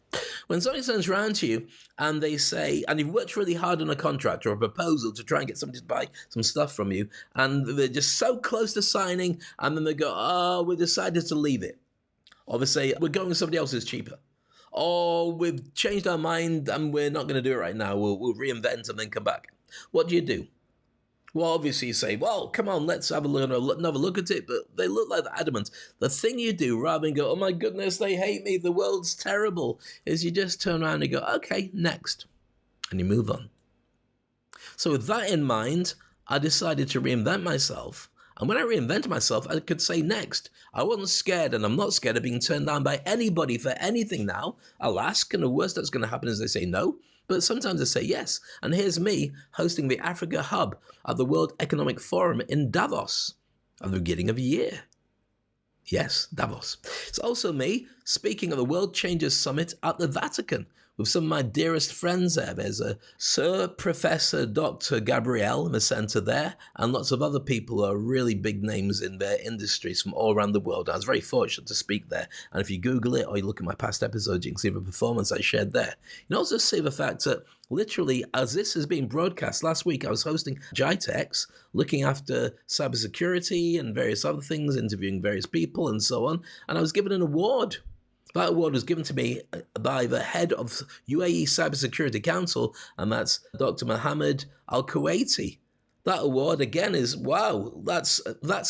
When somebody turns around to you and they say, and you've worked really hard on a contract or a proposal to try and get somebody to buy some stuff from you, and they're just so close to signing, and then they go, oh, we decided to leave it. Or they say, we're going with somebody else who's cheaper. Or we've changed our mind and we're not going to do it right now. We'll reinvent and then come back. What do? Well, obviously you say, well, come on, let's have another look at it. But they look like they're adamant. The thing you do, rather than go, oh my goodness, they hate me, the world's terrible, is you just turn around and go, okay, next. And you move on. So with that in mind, I decided to reinvent myself. And when I reinvented myself, I could say next. I wasn't scared, and I'm not scared of being turned down by anybody for anything now. I'll ask, and the worst that's going to happen is they say no. But sometimes they say yes. And here's me hosting the Africa Hub at the World Economic Forum in Davos at the beginning of the year. Yes, Davos. It's also me speaking at the World Changers Summit at the Vatican with some of my dearest friends there. There's a Sir Professor Dr. Gabrielle in the center there, and lots of other people who are really big names in their industries from all around the world. I was very fortunate to speak there. And if you Google it or you look at my past episodes, you can see the performance I shared there. You can also see the fact that literally, as this is being broadcast, last week I was hosting GITEX, looking after cybersecurity and various other things, interviewing various people and so on, and I was given an award. That award was given to me by the head of UAE Cybersecurity Council, and that's Dr. Mohammed Al-Kuwaiti. That award, again, is, wow, that's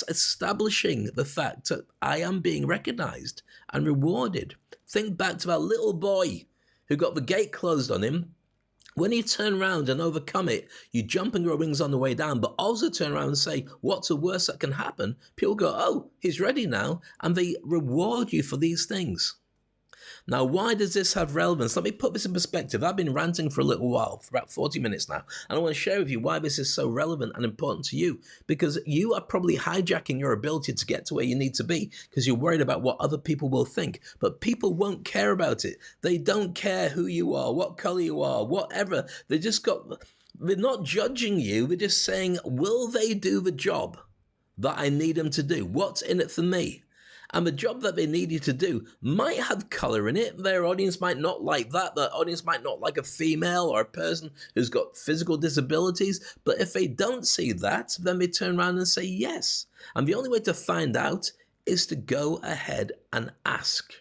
establishing the fact that I am being recognized and rewarded. Think back to that little boy who got the gate closed on him. When you turn around and overcome it, you jump and grow wings on the way down, but also turn around and say, what's the worst that can happen? People go, oh, he's ready now, and they reward you for these things. Now, why does this have relevance? Let me put this in perspective. I've been ranting for a little while, for about 40 minutes now, and I want to share with you why this is so relevant and important to you, because you are probably hijacking your ability to get to where you need to be because you're worried about what other people will think, but people won't care about it. They don't care who you are, what color you are, whatever. They're not judging you. They're just saying, will they do the job that I need them to do? What's in it for me? And the job that they need you to do might have color in it. Their audience might not like that. Their audience might not like a female or a person who's got physical disabilities. But if they don't see that, then they turn around and say yes. And the only way to find out is to go ahead and ask.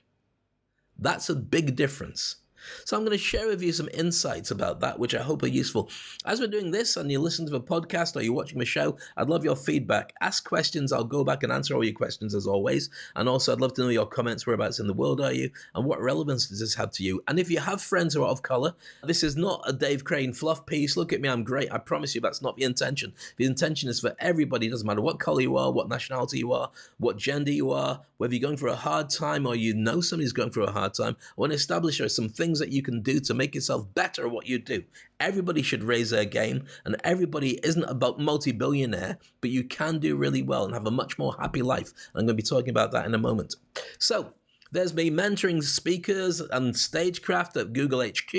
That's a big difference. So I'm going to share with you some insights about that, which I hope are useful. As we're doing this and you listen to the podcast or you're watching the show, I'd love your feedback. Ask questions. I'll go back and answer all your questions as always. And also, I'd love to know your comments. Whereabouts in the world are you? And what relevance does this have to you? And if you have friends who are of color, this is not a Dave Crane fluff piece. Look at me, I'm great. I promise you that's not the intention. The intention is for everybody. It doesn't matter what color you are, what nationality you are, what gender you are, whether you're going through a hard time or you know somebody's going through a hard time. I want to establish some things that you can do to make yourself better at what you do. Everybody should raise their game, and everybody isn't about multi-billionaire, but you can do really well and have a much more happy life. I'm going to be talking about that in a moment. So there's me mentoring speakers and stagecraft at Google HQ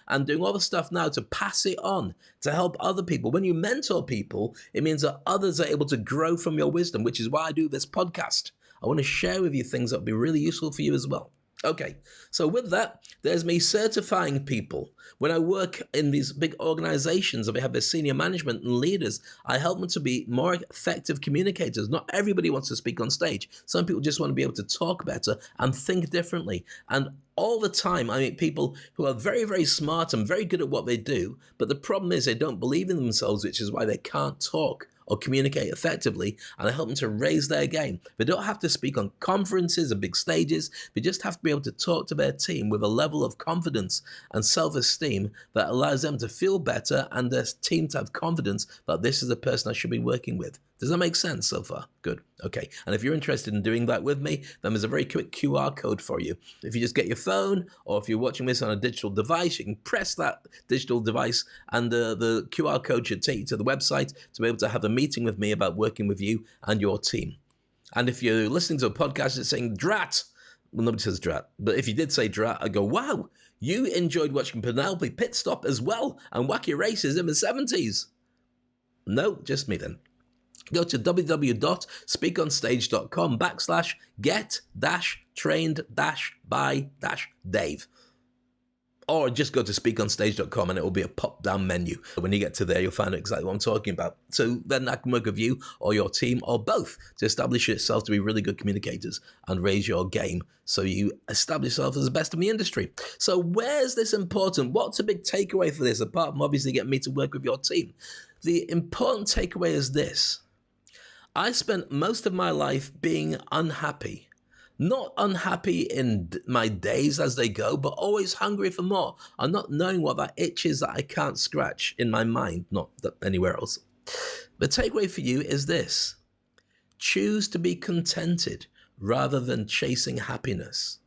and doing all the stuff now to pass it on to help other people. When you mentor people, it means that others are able to grow from your wisdom, which is why I do this podcast. I want to share with you things that will be really useful for you as well. Okay, so with that, there's me certifying people. When I work in these big organizations, if I have their senior management and leaders, I help them to be more effective communicators. Not everybody wants to speak on stage. Some people just want to be able to talk better and think differently. And all the time, I meet people who are very, very smart and very good at what they do, but the problem is they don't believe in themselves, which is why they can't talk or communicate effectively, and I help them to raise their game. They don't have to speak on conferences or big stages. They just have to be able to talk to their team with a level of confidence and self-esteem that allows them to feel better and their team to have confidence that this is the person I should be working with. Does that make sense so far? Good. Okay. And if you're interested in doing that with me, then there's a very quick QR code for you. If you just get your phone, or if you're watching this on a digital device, you can press that digital device and the QR code should take you to the website to be able to have a meeting with me about working with you and your team. And if you're listening to a podcast that's saying drat, well, nobody says drat, but if you did say drat, I go, wow, you enjoyed watching Penelope Pit Stop as well and Wacky Races in the 70s. No, just me then. Go to www.speakonstage.com/get-trained-by-Dave. Or just go to speakonstage.com and it will be a pop-down menu. When you get to there, you'll find out exactly what I'm talking about. So then I can work with you or your team or both to establish yourself to be really good communicators and raise your game so you establish yourself as the best in the industry. So where's this important? What's a big takeaway for this, apart from obviously getting me to work with your team? The important takeaway is this. I spent most of my life being unhappy. Not unhappy in my days as they go, but always hungry for more and not knowing what that itch is that I can't scratch in my mind, not anywhere else. The takeaway for you is this. Choose to be contented rather than chasing happiness.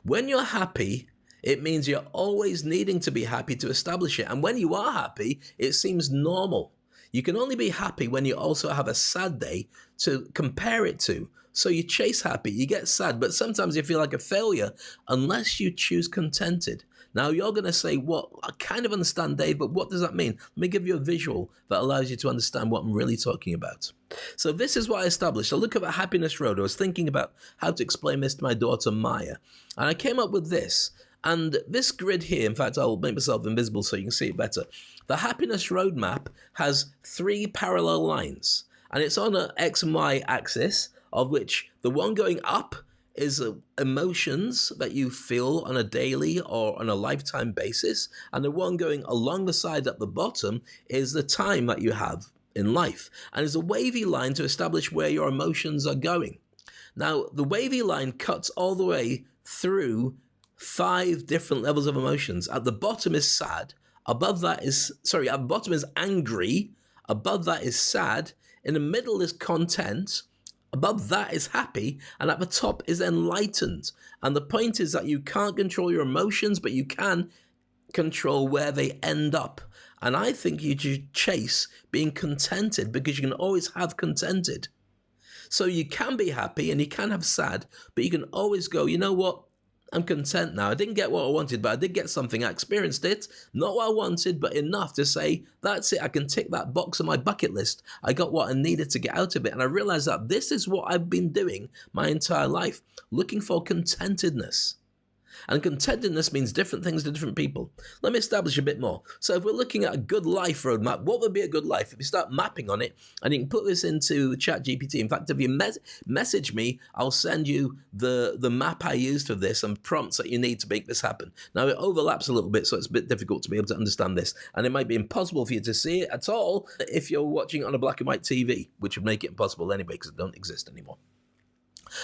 When you're happy, it means you're always needing to be happy to establish it. And when you are happy, it seems normal. You can only be happy when you also have a sad day to compare it to. So you chase happy, you get sad, but sometimes you feel like a failure unless you choose contented. Now you're going to say, well, I kind of understand, Dave, but what does that mean? Let me give you a visual that allows you to understand what I'm really talking about. So this is what I established. I look at the happiness road. I was thinking about how to explain this to my daughter, Maya. And I came up with this. And this grid here, in fact, I'll make myself invisible so you can see it better. The happiness roadmap has 3 parallel lines, and it's on an X and Y axis, of which the one going up is emotions that you feel on a daily or on a lifetime basis, and the one going along the side at the bottom is the time that you have in life. And there's a wavy line to establish where your emotions are going. Now, the wavy line cuts all the way through 5 different levels of emotions. At the bottom is sad. At the bottom is angry. Above that is sad. In the middle is content. Above that is happy. And at the top is enlightened. And the point is that you can't control your emotions, but you can control where they end up. And I think you should chase being contented because you can always have contented. So you can be happy and you can have sad, but you can always go, you know what? I'm content now. I didn't get what I wanted, but I did get something. I experienced it. Not what I wanted, but enough to say, that's it. I can tick that box on my bucket list. I got what I needed to get out of it. And I realized that this is what I've been doing my entire life, looking for contentedness. And contentedness means different things to different people. Let me establish a bit more. So if we're looking at a good life roadmap, what would be a good life? If you start mapping on it, and you can put this into ChatGPT. In fact, if you message me, I'll send you the map I used for this and prompts that you need to make this happen. Now, it overlaps a little bit, so it's a bit difficult to be able to understand this. And it might be impossible for you to see it at all if you're watching it on a black and white TV, which would make it impossible anyway because it don't exist anymore.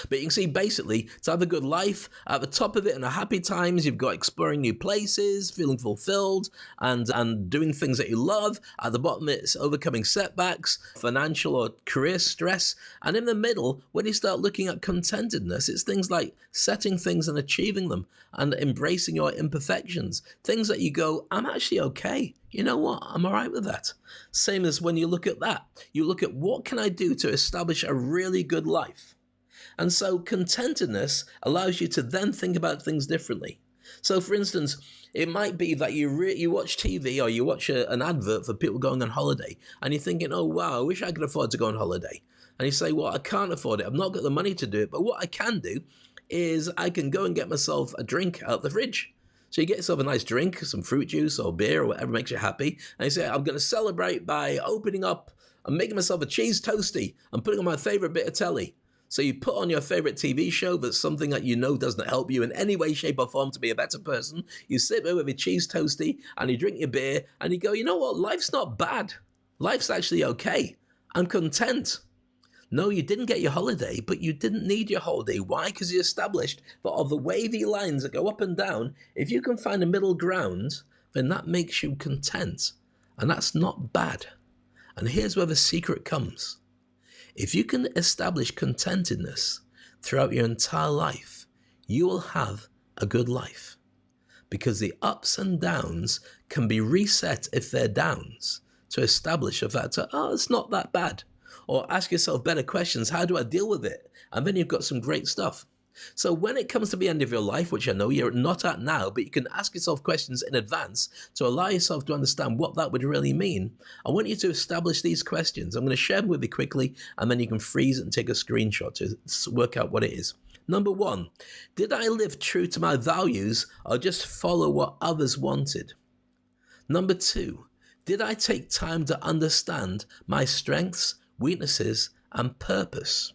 But you can see basically to have a good life, at the top of it and the happy times, you've got exploring new places, feeling fulfilled and doing things that you love. At the bottom, it's overcoming setbacks, financial or career stress. And in the middle, when you start looking at contentedness, it's things like setting things and achieving them and embracing your imperfections. Things that you go, I'm actually okay. You know what? I'm all right with that. Same as when you look at that. You look at what can I do to establish a really good life? And so contentedness allows you to then think about things differently. So, for instance, it might be that you watch TV or you watch an advert for people going on holiday, and you're thinking, oh, wow, I wish I could afford to go on holiday. And you say, well, I can't afford it. I've not got the money to do it. But what I can do is I can go and get myself a drink out the fridge. So you get yourself a nice drink, some fruit juice or beer or whatever makes you happy. And you say, I'm going to celebrate by opening up and making myself a cheese toastie and putting on my favorite bit of telly. So you put on your favorite TV show that's something that you know doesn't help you in any way, shape, or form to be a better person. You sit there with your cheese toastie and you drink your beer and you go, you know what? Life's not bad. Life's actually okay. I'm content. No, you didn't get your holiday, but you didn't need your holiday. Why? Because you established that of the wavy lines that go up and down, if you can find a middle ground, then that makes you content. And that's not bad. And here's where the secret comes. If you can establish contentedness throughout your entire life, you will have a good life. Because the ups and downs can be reset if they're downs to establish a fact that, oh, it's not that bad. Or ask yourself better questions. How do I deal with it? And then you've got some great stuff. So when it comes to the end of your life, which I know you're not at now, but you can ask yourself questions in advance to allow yourself to understand what that would really mean. I want you to establish these questions. I'm going to share them with you quickly, and then you can freeze it and take a screenshot to work out what it is. Number one, did I live true to my values or just follow what others wanted? Number two, did I take time to understand my strengths, weaknesses, and purpose?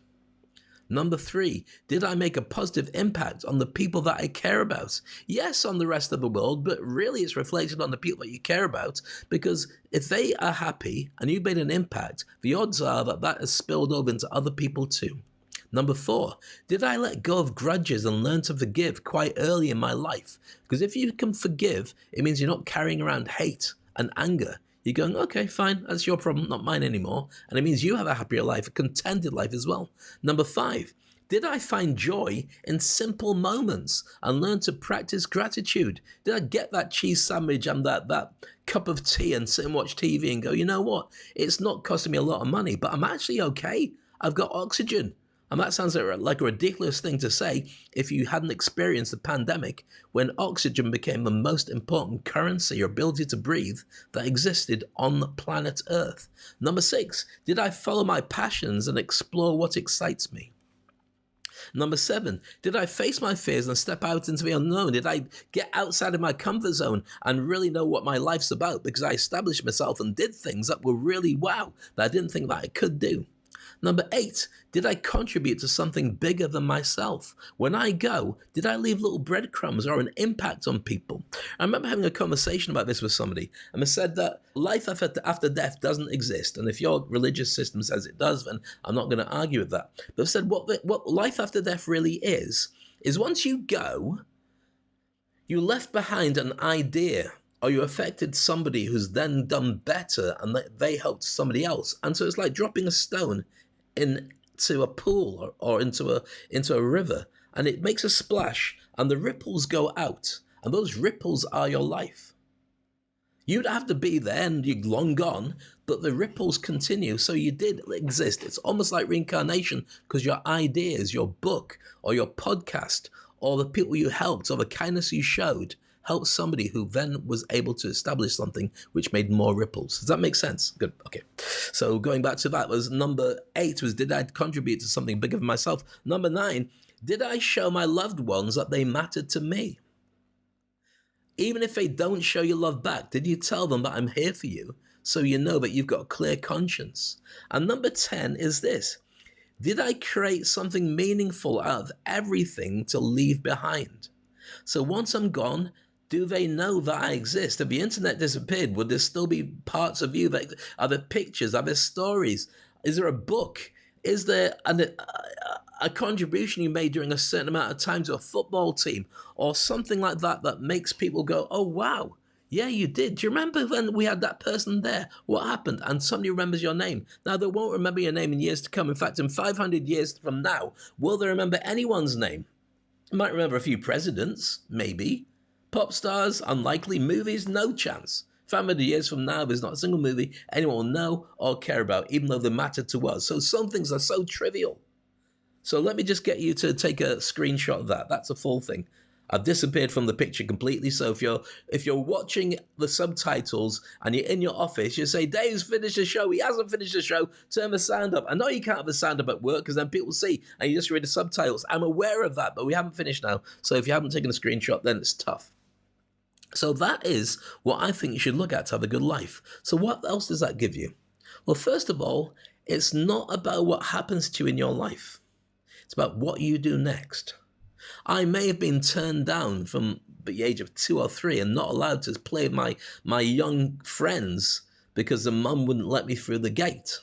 Number three, did I make a positive impact on the people that I care about? Yes, on the rest of the world, but really it's reflected on the people that you care about, because if they are happy and you made an impact, the odds are that that has spilled over into other people too. Number four, did I let go of grudges and learn to forgive quite early in my life? Because if you can forgive, it means you're not carrying around hate and anger. You're going, okay, fine, that's your problem, not mine anymore. And it means you have a happier life, a contented life as well. Number five, did I find joy in simple moments and learn to practice gratitude? Did I get that cheese sandwich and that cup of tea and sit and watch TV and go, you know what? It's not costing me a lot of money, but I'm actually okay. I've got oxygen. And that sounds like a ridiculous thing to say if you hadn't experienced the pandemic, when oxygen became the most important currency, your ability to breathe, that existed on planet Earth. Number six, did I follow my passions and explore what excites me? Number seven, did I face my fears and step out into the unknown? Did I get outside of my comfort zone and really know what my life's about, because I established myself and did things that were really wow, that I didn't think that I could do? Number eight, did I contribute to something bigger than myself? When I go, did I leave little breadcrumbs or an impact on people? I remember having a conversation about this with somebody, and they said that life after death doesn't exist. And if your religious system says it does, then I'm not going to argue with that. But they said what life after death really is once you go, you left behind an idea, or you affected somebody who's then done better and they helped somebody else. And so it's like dropping a stone into a pool or into a river, and it makes a splash and the ripples go out, and those ripples are your life. You'd have to be there and you're long gone, but the ripples continue. So you did exist. It's almost like reincarnation, because your ideas, your book or your podcast or the people you helped, or the kindness you showed helped somebody who then was able to establish something which made more ripples. Does that make sense? Good. Okay. So going back to that was number 8 was, did I contribute to something bigger than myself? Number 9, did I show my loved ones that they mattered to me? Even if they don't show you love back, did you tell them that I'm here for you so you know that you've got a clear conscience? And number 10 is this. Did I create something meaningful out of everything to leave behind? So once I'm gone, do they know that I exist? If the internet disappeared, would there still be parts of you? That are there pictures? Are there stories? Is there a book? Is there a contribution you made during a certain amount of time to a football team or something like that that makes people go, oh, wow, yeah, you did. Do you remember when we had that person there? What happened? And somebody remembers your name. Now, they won't remember your name in years to come. In fact, in 500 years from now, will they remember anyone's name? You might remember a few presidents, maybe. Pop stars, unlikely. Movies, no chance. 500 years from now, there's not a single movie anyone will know or care about, even though they matter to us. So some things are so trivial. So let me just get you to take a screenshot of that. That's a full thing. I've disappeared from the picture completely. So if you're watching the subtitles and you're in your office, you say, Dave's finished the show. He hasn't finished the show. Turn the sound up. I know you can't have the sound up at work because then people see and you just read the subtitles. I'm aware of that, but we haven't finished now. So if you haven't taken a screenshot, then it's tough. So that is what I think you should look at to have a good life. So what else does that give you? Well, first of all, it's not about what happens to you in your life. It's about what you do next. I may have been turned down from the age of 2 or 3 and not allowed to play with my young friends because the mum wouldn't let me through the gate.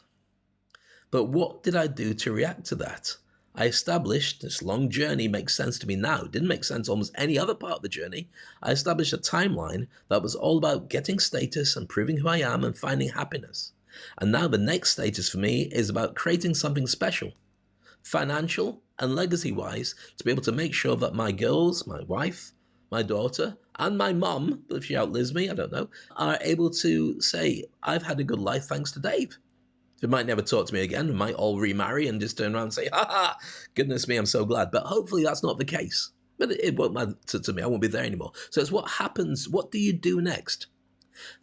But what did I do to react to that? I established, this long journey makes sense to me now. It didn't make sense almost any other part of the journey. I established a timeline that was all about getting status and proving who I am and finding happiness. And now the next status for me is about creating something special, financial and legacy-wise, to be able to make sure that my girls, my wife, my daughter, and my mum, if she outlives me, I don't know, are able to say, I've had a good life thanks to Dave. They might never talk to me again. They might all remarry and just turn around and say, ha ha, goodness me, I'm so glad. But hopefully that's not the case. But it won't matter to me. I won't be there anymore. So it's what happens. What do you do next?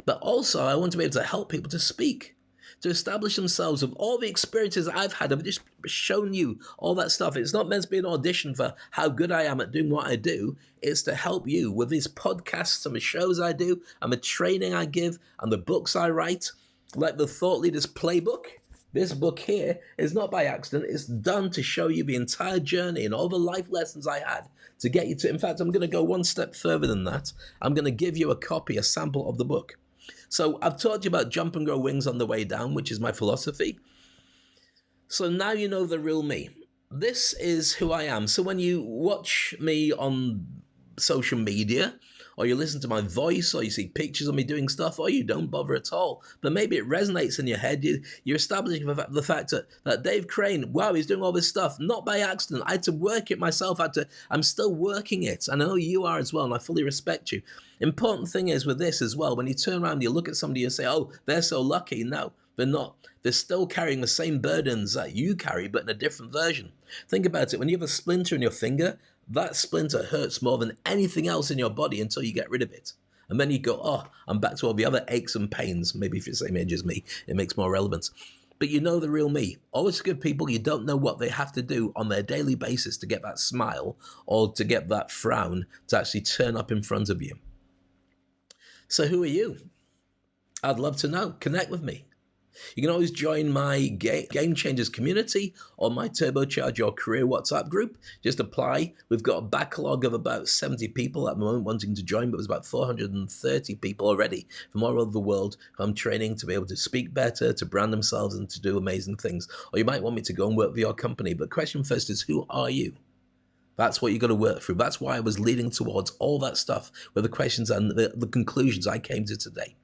But also, I want to be able to help people to speak, to establish themselves with all the experiences I've had. I've just shown you all that stuff. It's not meant to be an audition for how good I am at doing what I do. It's to help you with these podcasts and the shows I do and the training I give and the books I write, like the Thought Leaders Playbook. This book here is not by accident. It's done to show you the entire journey and all the life lessons I had to get you to. In fact, I'm going to go one step further than that. I'm going to give you a copy, a sample of the book. So I've taught you about jump and grow wings on the way down, which is my philosophy. So now you know the real me. This is who I am. So when you watch me on social media, or you listen to my voice, or you see pictures of me doing stuff, or you don't bother at all, but maybe it resonates in your head. You're establishing the fact that Dave Crane, wow, he's doing all this stuff, not by accident. I had to work it myself. I'm still working it. And I know you are as well, and I fully respect you. Important thing is with this as well, when you turn around, you look at somebody and say, oh, they're so lucky. No, they're not. They're still carrying the same burdens that you carry, but in a different version. Think about it. When you have a splinter in your finger, that splinter hurts more than anything else in your body until you get rid of it. And then you go, oh, I'm back to all the other aches and pains. Maybe if you're the same age as me, it makes more relevance. But you know the real me. Always forgive people. You don't know what they have to do on their daily basis to get that smile or to get that frown to actually turn up in front of you. So who are you? I'd love to know. Connect with me. You can always join my Game Changers community or my Turbocharge Your Career WhatsApp group. Just apply. We've got a backlog of about 70 people at the moment wanting to join, but there's about 430 people already from all over the world who I'm training to be able to speak better, to brand themselves, and to do amazing things. Or you might want me to go and work for your company. But question first is, who are you? That's what you've got to work through. That's why I was leading towards all that stuff with the questions and the conclusions I came to today.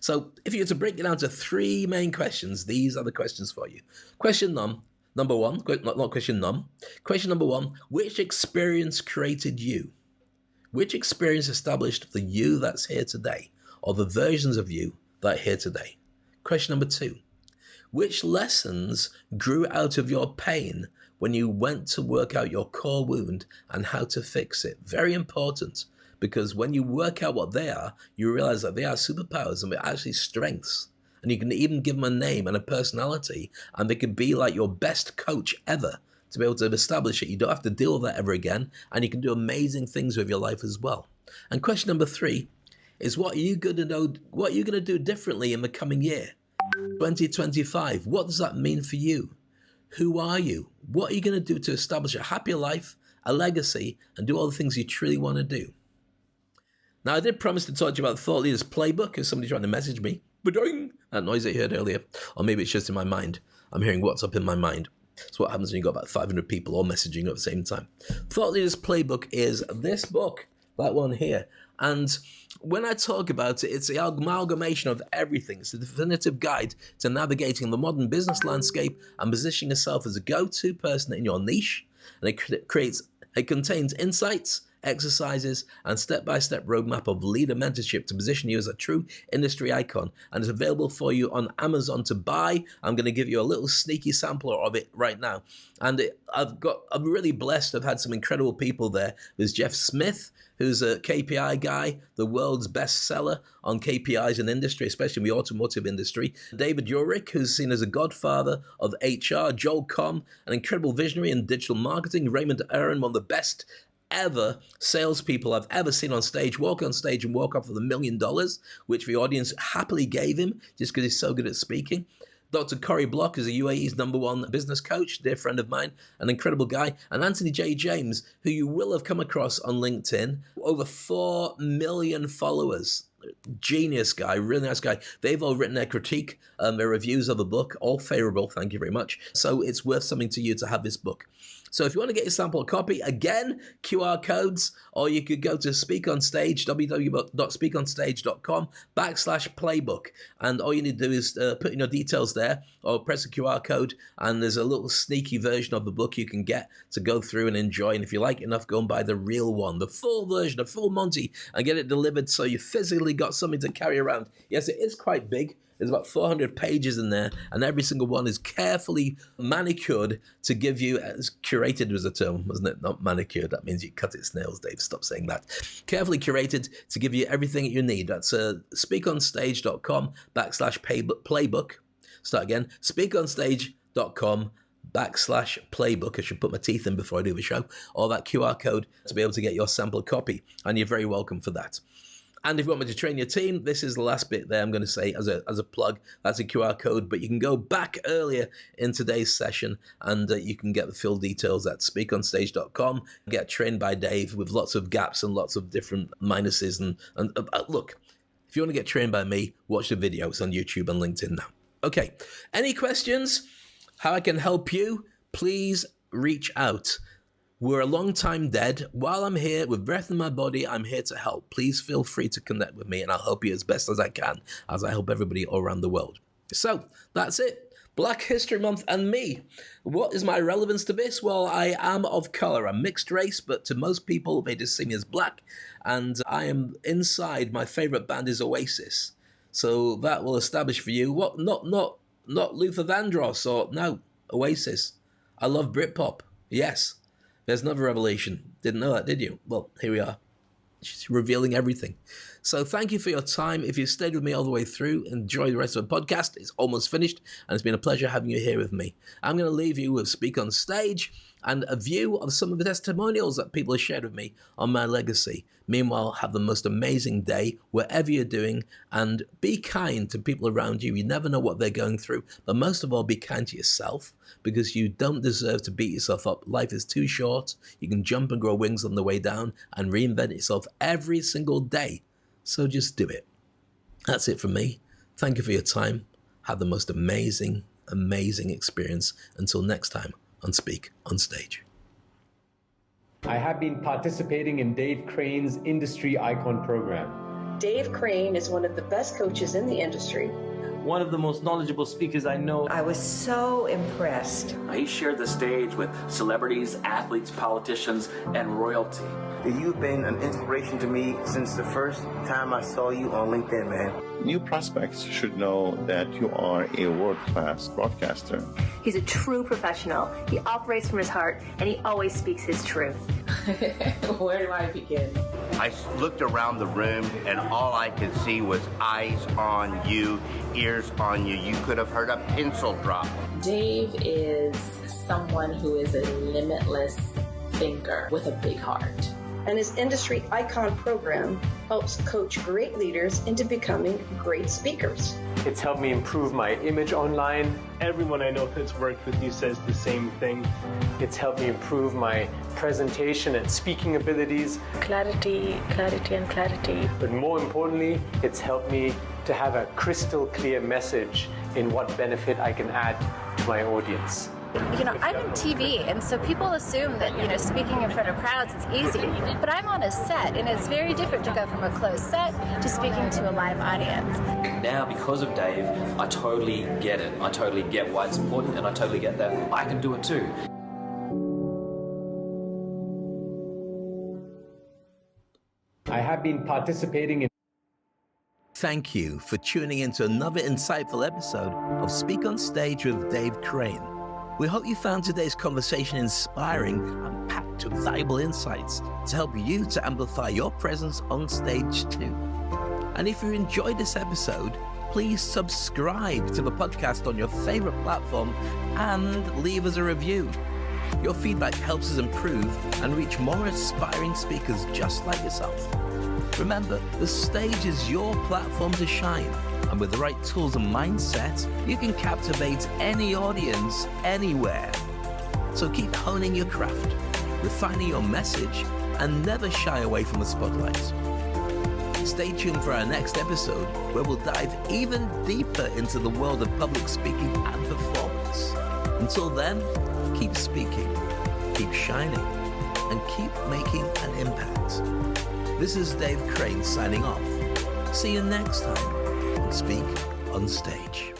So if you were to break it down to 3 main questions, these are the questions for you. Question number one, not question none. Question number 1, which experience created you? Which experience established the you that's here today, or the versions of you that are here today? Question number 2, which lessons grew out of your pain when you went to work out your core wound and how to fix it. Very important, because when you work out what they are, you realize that they are superpowers and they're actually strengths. And you can even give them a name and a personality, and they can be like your best coach ever to be able to establish it. You don't have to deal with that ever again, and you can do amazing things with your life as well. And question number 3 is, what are you going to do differently in the coming year? 2025, what does that mean for you? Who are you? What are you going to do to establish a happier life, a legacy, and do all the things you truly want to do? Now, I did promise to talk to you about the Thought Leaders Playbook, because somebody trying to message me. Ba-doing! That noise that you heard earlier. Or maybe it's just in my mind. I'm hearing what's up in my mind. It's what happens when you've got about 500 people all messaging you at the same time. Thought Leaders Playbook is this book, that one here. And when I talk about it, it's the amalgamation of everything. It's the definitive guide to navigating the modern business landscape and positioning yourself as a go-to person in your niche. And it contains insights, exercises, and step-by-step roadmap of leader mentorship to position you as a true industry icon. And it's available for you on Amazon to buy. I'm going to give you a little sneaky sampler of it right now. And I'm really blessed. I've had some incredible people there. There's Jeff Smith, who's a KPI guy, the world's best seller on KPIs in industry, especially in the automotive industry. David Urich, who's seen as a godfather of HR. Joel Comm, an incredible visionary in digital marketing. Raymond Aaron, one of the best ever salespeople I've ever seen on stage, walk on stage and walk off with $1 million, which the audience happily gave him just because he's so good at speaking. Dr. Corey Block is a UAE's #1 business coach, dear friend of mine, an incredible guy. And Anthony J. James, who you will have come across on LinkedIn, over 4 million followers. Genius guy, really nice guy. They've all written their critique, their reviews of the book, all favorable, thank you very much. So it's worth something to you to have this book. So if you want to get your sample copy, again, QR codes, or you could go to Speak on Stage, www.speakonstage.com/playbook. And all you need to do is put in your details there, or press a QR code, and there's a little sneaky version of the book you can get to go through and enjoy. And if you like enough, go and buy the real one, the full version, the full Monty, and get it delivered so you physically got something to carry around. Yes, it is quite big. There's about 400 pages in there, and every single one is carefully manicured to give you, as curated was a term, wasn't it? Not manicured. That means you cut its nails, Dave. Stop saying that. Carefully curated to give you everything you need. That's speakonstage.com/playbook. Start again. speakonstage.com/playbook. I should put my teeth in before I do the show. Or that QR code to be able to get your sample copy. And you're very welcome for that. And if you want me to train your team, this is the last bit there I'm going to say as a plug. That's a QR code, but you can go back earlier in today's session and you can get the full details at speakonstage.com. Get trained by Dave with lots of gaps and lots of different minuses. And look, if you want to get trained by me, watch the videos on YouTube and LinkedIn now. Okay, any questions? How I can help you? Please reach out. We're a long time dead. While I'm here with breath in my body, I'm here to help. Please feel free to connect with me and I'll help you as best as I can, as I help everybody all around the world. So that's it. Black History Month and me. What is my relevance to this? Well, I am of color. I'm mixed race, but to most people, they just see me as black. And I am inside. My favorite band is Oasis. So that will establish for you what not Luther Vandross or no, Oasis. I love Britpop. Yes. There's another revelation. Didn't know that, did you? Well, here we are. She's revealing everything. So thank you for your time. If you've stayed with me all the way through, enjoy the rest of the podcast. It's almost finished, and it's been a pleasure having you here with me. I'm going to leave you with Speak on Stage and a view of some of the testimonials that people have shared with me on my legacy. Meanwhile, have the most amazing day wherever you're doing, and be kind to people around you. You never know what they're going through, but most of all, be kind to yourself, because you don't deserve to beat yourself up. Life is too short. You can jump and grow wings on the way down and reinvent yourself every single day. So just do it. That's it from me. Thank you for your time. Have the most amazing, amazing experience. Until next time on Speak on Stage. I have been participating in Dave Crane's Industry Icon program. Dave Crane is one of the best coaches in the industry. One of the most knowledgeable speakers I know. I was so impressed. He shared the stage with celebrities, athletes, politicians, and royalty. You've been an inspiration to me since the first time I saw you on LinkedIn, man. New prospects should know that you are a world-class broadcaster. He's a true professional. He operates from his heart, and he always speaks his truth. Where do I begin? I looked around the room, and all I could see was eyes on you, ears on you. You could have heard a pencil drop. Dave is someone who is a limitless thinker with a big heart. And his industry icon program helps coach great leaders into becoming great speakers. It's helped me improve my image online. Everyone I know that's worked with you says the same thing. It's helped me improve my presentation and speaking abilities. Clarity, clarity, and clarity. But more importantly, it's helped me to have a crystal clear message in what benefit I can add to my audience. You know, I'm in TV, and so people assume that, you know, speaking in front of crowds is easy. But I'm on a set, and it's very different to go from a closed set to speaking to a live audience. Now, because of Dave, I totally get it. I totally get why it's important, and I totally get that I can do it too. I have been participating in. Thank you for tuning in to another insightful episode of Speak on Stage with Dave Crane. We hope you found today's conversation inspiring and packed with valuable insights to help you to amplify your presence on stage too. And if you enjoyed this episode, please subscribe to the podcast on your favorite platform and leave us a review. Your feedback helps us improve and reach more aspiring speakers just like yourself. Remember, the stage is your platform to shine. And with the right tools and mindset, you can captivate any audience anywhere. So keep honing your craft, refining your message, and never shy away from the spotlight. Stay tuned for our next episode, where we'll dive even deeper into the world of public speaking and performance. Until then, keep speaking, keep shining, and keep making an impact. This is Dave Crane signing off. See you next time. Speak on Stage.